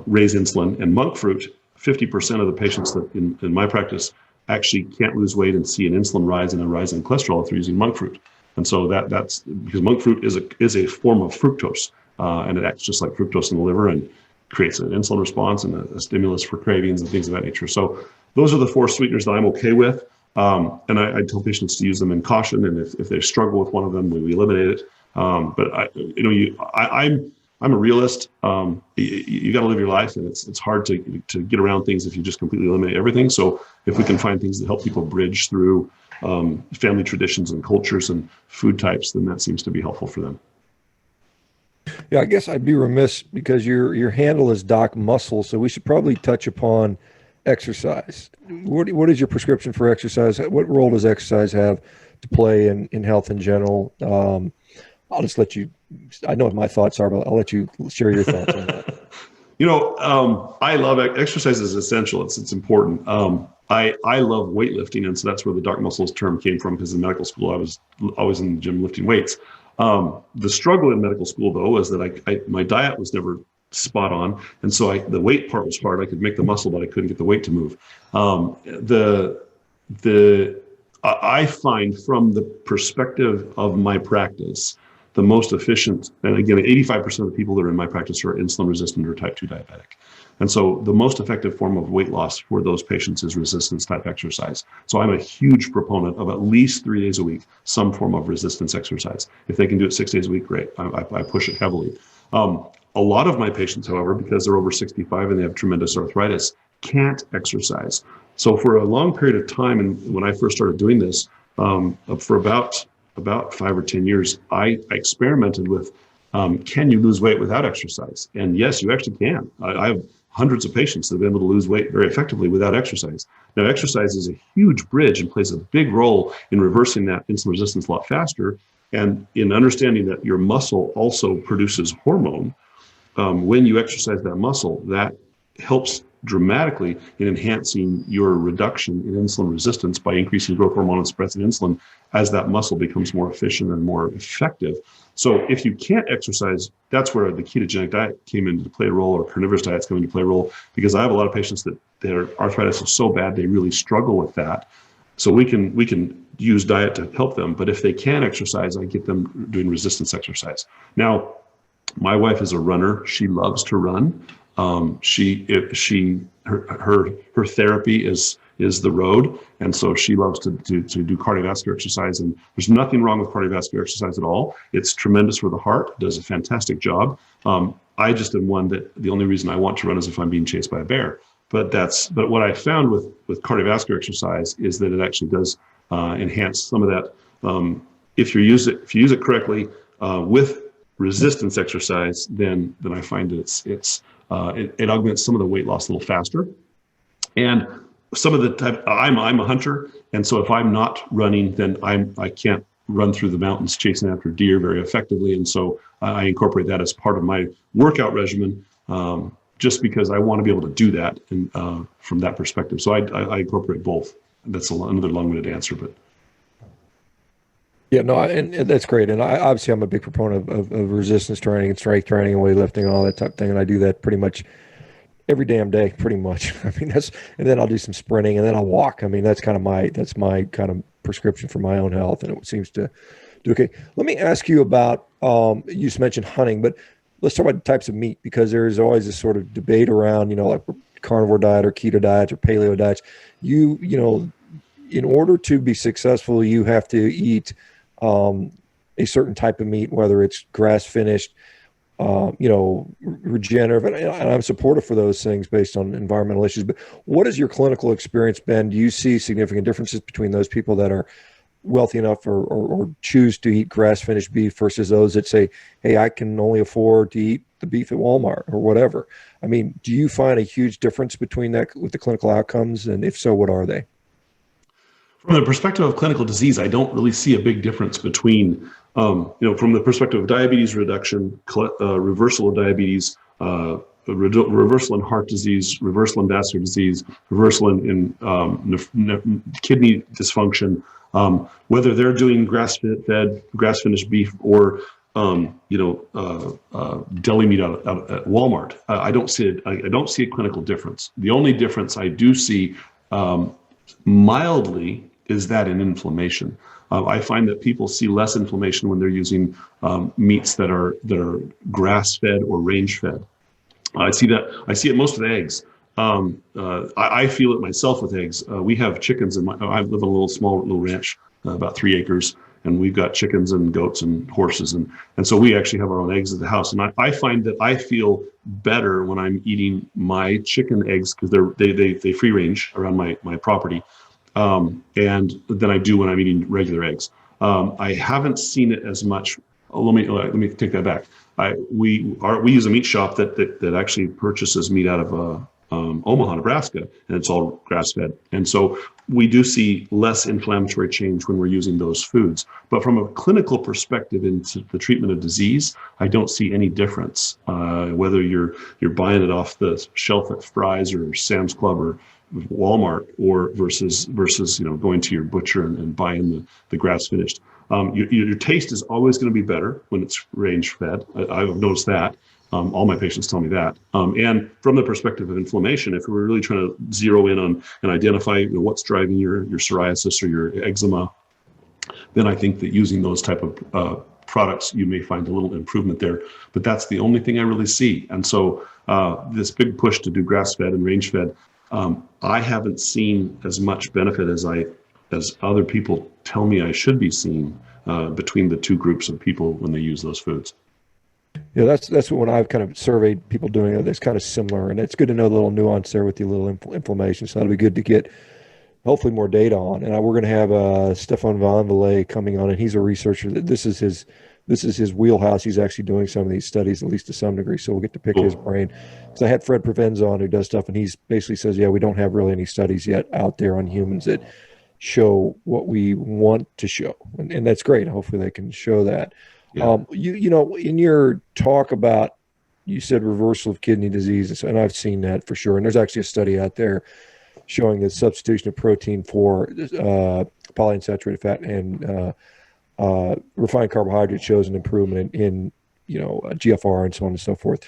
raise insulin. And monk fruit, 50% of the patients that in my practice actually can't lose weight and see an insulin rise and a rise in cholesterol if they're using monk fruit. And so that's because monk fruit is a form of fructose, and it acts just like fructose in the liver and creates an insulin response and a stimulus for cravings and things of that nature. So those are the 4 sweeteners that I'm okay with. And I tell patients to use them in caution, and if they struggle with one of them, we eliminate it. But I'm a realist. You got to live your life, and it's hard to get around things if you just completely eliminate everything. So if we can find things that help people bridge through family traditions and cultures and food types, then that seems to be helpful for them. Yeah, I guess I'd be remiss, because your handle is Doc Muscle, so we should probably touch upon exercise. What is your prescription for exercise? What role does exercise have to play in health in general? I'll just let you, I know what my thoughts are, but I'll let you share your thoughts on that. I love exercise is essential. It's important. I love weightlifting, and so that's where the Doc Muscles term came from, because in medical school I was always in the gym lifting weights. The struggle in medical school, though, was that my diet was never spot on, and so the weight part was hard. I could make the muscle, but I couldn't get the weight to move. I find, from the perspective of my practice, the most efficient, and again, 85% of the people that are in my practice are insulin resistant or type 2 diabetic. And so the most effective form of weight loss for those patients is resistance type exercise. So I'm a huge proponent of at least 3 days a week, some form of resistance exercise. If they can do it 6 days a week, great. I push it heavily. A lot of my patients, however, because they're over 65 and they have tremendous arthritis, can't exercise. So for a long period of time, and when I first started doing this, for about 5 or 10 years, I experimented with, can you lose weight without exercise? And yes, you actually can. I have hundreds of patients that have been able to lose weight very effectively without exercise. Now, exercise is a huge bridge and plays a big role in reversing that insulin resistance a lot faster, and in understanding that your muscle also produces hormone. When you exercise that muscle, that helps dramatically in enhancing your reduction in insulin resistance by increasing growth hormone and suppressing insulin as that muscle becomes more efficient and more effective. So if you can't exercise, that's where the ketogenic diet came into play a role, or carnivorous diets come into play a role, because I have a lot of patients that their arthritis is so bad they really struggle with that. So we can use diet to help them, but if they can exercise, I get them doing resistance exercise. Now, my wife is a runner. She loves to run. Her therapy is the road, and so she loves to do cardiovascular exercise. And there's nothing wrong with cardiovascular exercise at all. It's tremendous for the heart. Does a fantastic job. I just am one that the only reason I want to run is if I'm being chased by a bear. But what I found with cardiovascular exercise is that it actually does enhance some of that. If you use it correctly with resistance exercise, then I find that it augments some of the weight loss a little faster. And some of the type, I'm a hunter, and so if I'm not running, then I can't run through the mountains chasing after deer very effectively, and so I incorporate that as part of my workout regimen. just because I want to be able to do that from that perspective. So I incorporate both. That's another long-winded answer, but. Yeah, no, and that's great. And I obviously I'm a big proponent of resistance training and strength training and weightlifting and all that type of thing. And I do that pretty much every damn day, pretty much. I mean, and then I'll do some sprinting and then I'll walk. I mean, that's my kind of prescription for my own health. And it seems to do okay. Let me ask you about, you just mentioned hunting, but let's talk about types of meat, because there's always this sort of debate around, like carnivore diet or keto diets or paleo diets. In order to be successful, you have to eat a certain type of meat, whether it's grass finished, regenerative, and I'm supportive for those things based on environmental issues. But what has your clinical experience been? Do you see significant differences between those people that are wealthy enough or choose to eat grass finished beef versus those that say, hey, I can only afford to eat the beef at Walmart or whatever? I mean, do you find a huge difference between that with the clinical outcomes? And if so, what are they? From the perspective of clinical disease, I don't really see a big difference between, from the perspective of diabetes reduction, reversal of diabetes, reversal in heart disease, reversal in vascular disease, reversal in kidney dysfunction, whether they're doing grass-fed, grass-finished beef or deli meat out at Walmart. I don't see a clinical difference. The only difference I do see mildly is that in inflammation. I find that people see less inflammation when they're using meats that are grass-fed or range-fed. I see it most with eggs. I feel it myself with eggs. We have chickens I live on a little ranch, about 3 acres, and we've got chickens and goats and horses, and so we actually have our own eggs at the house. And I find that I feel better when I'm eating my chicken eggs, because they free range around my property, and than I do when I'm eating regular eggs. I haven't seen it as much. Let me take that back. We use a meat shop that actually purchases meat out of Omaha, Nebraska, and it's all grass-fed. And so we do see less inflammatory change when we're using those foods. But from a clinical perspective into the treatment of disease, I don't see any difference, whether you're buying it off the shelf at Fry's or Sam's Club or Walmart, or versus going to your butcher and buying the grass-finished. Your taste is always going to be better when it's range-fed. I've noticed that. All my patients tell me that. And from the perspective of inflammation, if we're really trying to zero in on and identify what's driving your psoriasis or your eczema, then I think that using those type of products, you may find a little improvement there. But that's the only thing I really see. And so this big push to do grass-fed and range-fed, I haven't seen as much benefit as other people tell me I should be seeing between the two groups of people when they use those foods. Yeah, that's when I've kind of surveyed people doing it. That's kind of similar, and it's good to know the little nuance there with the little inflammation. So that'll be good to get hopefully more data on. And we're going to have Stefan Van Villay coming on, and he's a researcher. This is his wheelhouse. He's actually doing some of these studies, at least to some degree. So we'll get to pick his brain. So I had Fred Provenza on, who does stuff, and he's basically says, yeah, we don't have really any studies yet out there on humans that show what we want to show, and that's great. Hopefully they can show that. Yeah. In your talk about, you said reversal of kidney disease, and I've seen that for sure. And there's actually a study out there showing that substitution of protein for polyunsaturated fat and refined carbohydrate shows an improvement in GFR and so on and so forth.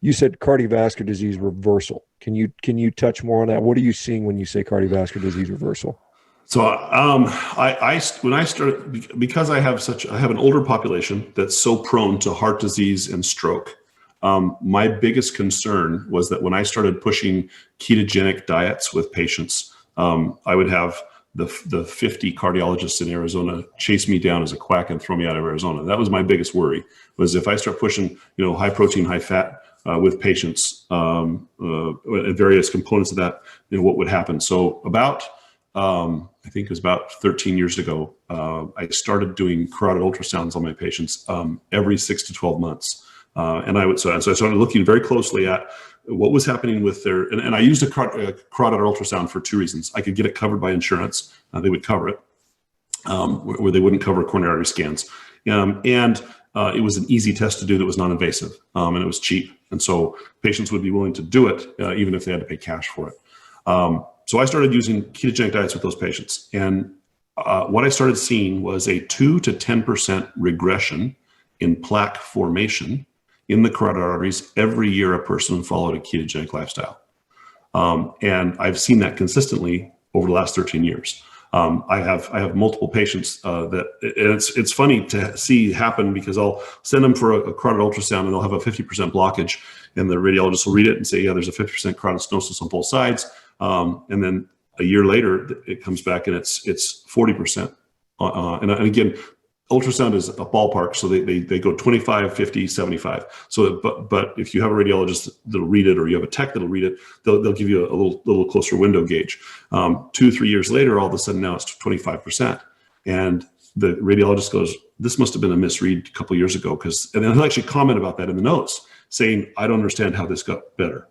You said cardiovascular disease reversal. Can you touch more on that? What are you seeing when you say cardiovascular disease reversal? So when I started, because I have an older population that's so prone to heart disease and stroke. My biggest concern was that when I started pushing ketogenic diets with patients, I would have the 50 cardiologists in Arizona chase me down as a quack and throw me out of Arizona. That was my biggest worry, was if I start pushing high protein, high fat with patients, various components of that, what would happen. So about I think it was about 13 years ago, I started doing carotid ultrasounds on my patients every 6 to 12 months. And I started looking very closely at what was happening with their, and I used a carotid ultrasound for 2 reasons. I could get it covered by insurance. They would cover it, where they wouldn't cover coronary artery scans. And it was an easy test to do that was non-invasive, and it was cheap. And so patients would be willing to do it, even if they had to pay cash for it. So I started using ketogenic diets with those patients. And what I started seeing was a 2 to 10% regression in plaque formation in the carotid arteries every year a person followed a ketogenic lifestyle. And I've seen that consistently over the last 13 years. I have multiple patients that, and it's funny to see happen, because I'll send them for a carotid ultrasound and they'll have a 50% blockage, and the radiologist will read it and say, yeah, there's a 50% carotid stenosis on both sides. And then a year later, it comes back and it's 40%. And again, ultrasound is a ballpark, so they go 25, 50, 75. So, but if you have a radiologist that'll read it, or you have a tech that'll read it, they'll give you a little closer window gauge. 2-3 years later, all of a sudden now it's 25%, and the radiologist goes, "This must have been a misread a couple of years ago," and then he'll actually comment about that in the notes, saying, "I don't understand how this got better,"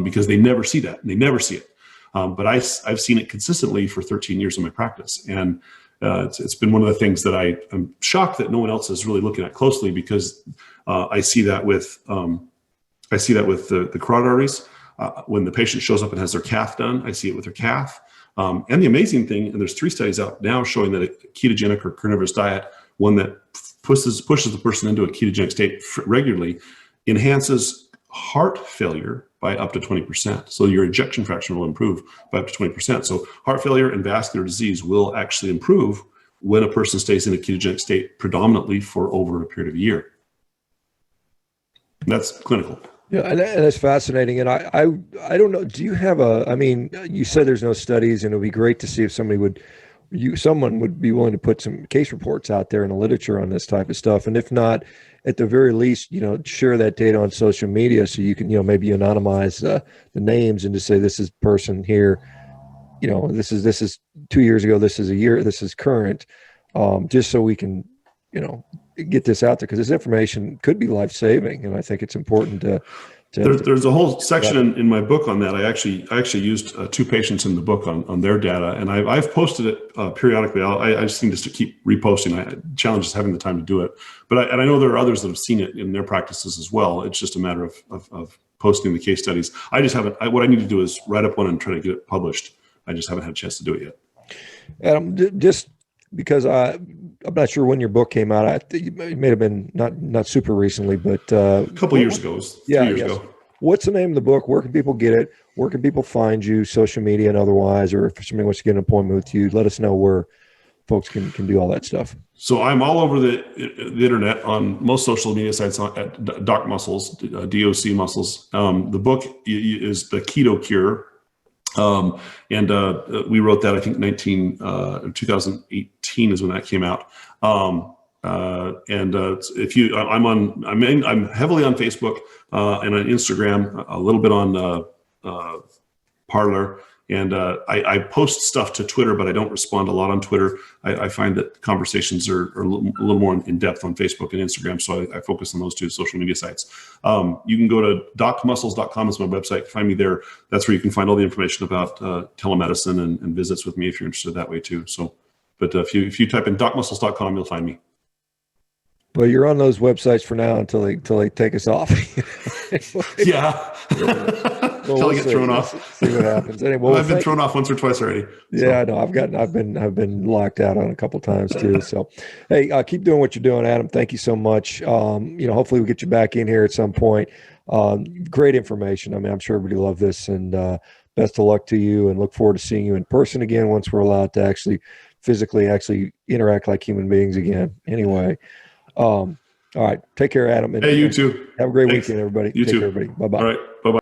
because they never see that, and they never see it. But I've seen it consistently for 13 years in my practice, and it's been one of the things that I'm shocked that no one else is really looking at closely, because I see that with the carotid arteries. When the patient shows up and has their calf done, I see it with their calf. And the amazing thing, and there's 3 studies out now showing that a ketogenic or carnivorous diet, one that pushes the person into a ketogenic state regularly, enhances heart failure by up to 20%. So your ejection fraction will improve by up to 20%. So heart failure and vascular disease will actually improve when a person stays in a ketogenic state predominantly for over a period of a year. And that's clinical. Yeah, and that's fascinating. And I don't know, do you have you said there's no studies, and it would be great to see if someone would be willing to put some case reports out there in the literature on this type of stuff. And if not, at the very least, share that data on social media, so you can, maybe anonymize the names and just say, this is person here, this is 2 years ago, this is a year, this is current, just so we can, get this out there, because this information could be life-saving. And I think it's important to there's a whole section in my book on that. I actually used 2 patients in the book on their data, and I've posted it periodically. I just need to keep reposting. Challenge is having the time to do it, but I know there are others that have seen it in their practices as well. It's just a matter of posting the case studies. I just haven't. What I need to do is write up one and try to get it published. I just haven't had a chance to do it yet. Adam, just because I'm not sure when your book came out. It may have been not super recently, but a couple years ago. 3 years ago. What's the name of the book? Where can people get it? Where can people find you, social media and otherwise? Or if somebody wants to get an appointment with you, let us know where folks can do all that stuff. So I'm all over the internet on most social media sites at Doc Muscles, DOC Muscles. The book is The Keto Cure. We wrote that, I think 2018 is when that came out. I'm heavily on Facebook and on Instagram, a little bit on Parler, and I post stuff to Twitter, but I don't respond a lot on Twitter. I find that conversations are a little more in depth on Facebook and Instagram, so I focus on those 2 social media sites. You can go to docmuscles.com is my website. Find me there. That's where you can find all the information about telemedicine and visits with me if you're interested that way too. So, but if you type in docmuscles.com, you'll find me. Well, you're on those websites for now until they take us off. Yeah. Until I get thrown off. See what happens. Anyway, I've been thrown off once or twice already. So. Yeah, I know. I've been locked out on a couple times too. So, hey, keep doing what you're doing, Adam. Thank you so much. Hopefully we get you back in here at some point. Great information. I mean, I'm sure everybody loved this, and best of luck to you, and look forward to seeing you in person again once we're allowed to actually physically interact like human beings again. Anyway. All right. Take care, Adam. And, hey, you too. Have a great weekend, everybody. You too. Take care, everybody. Bye-bye. All right. Bye-bye.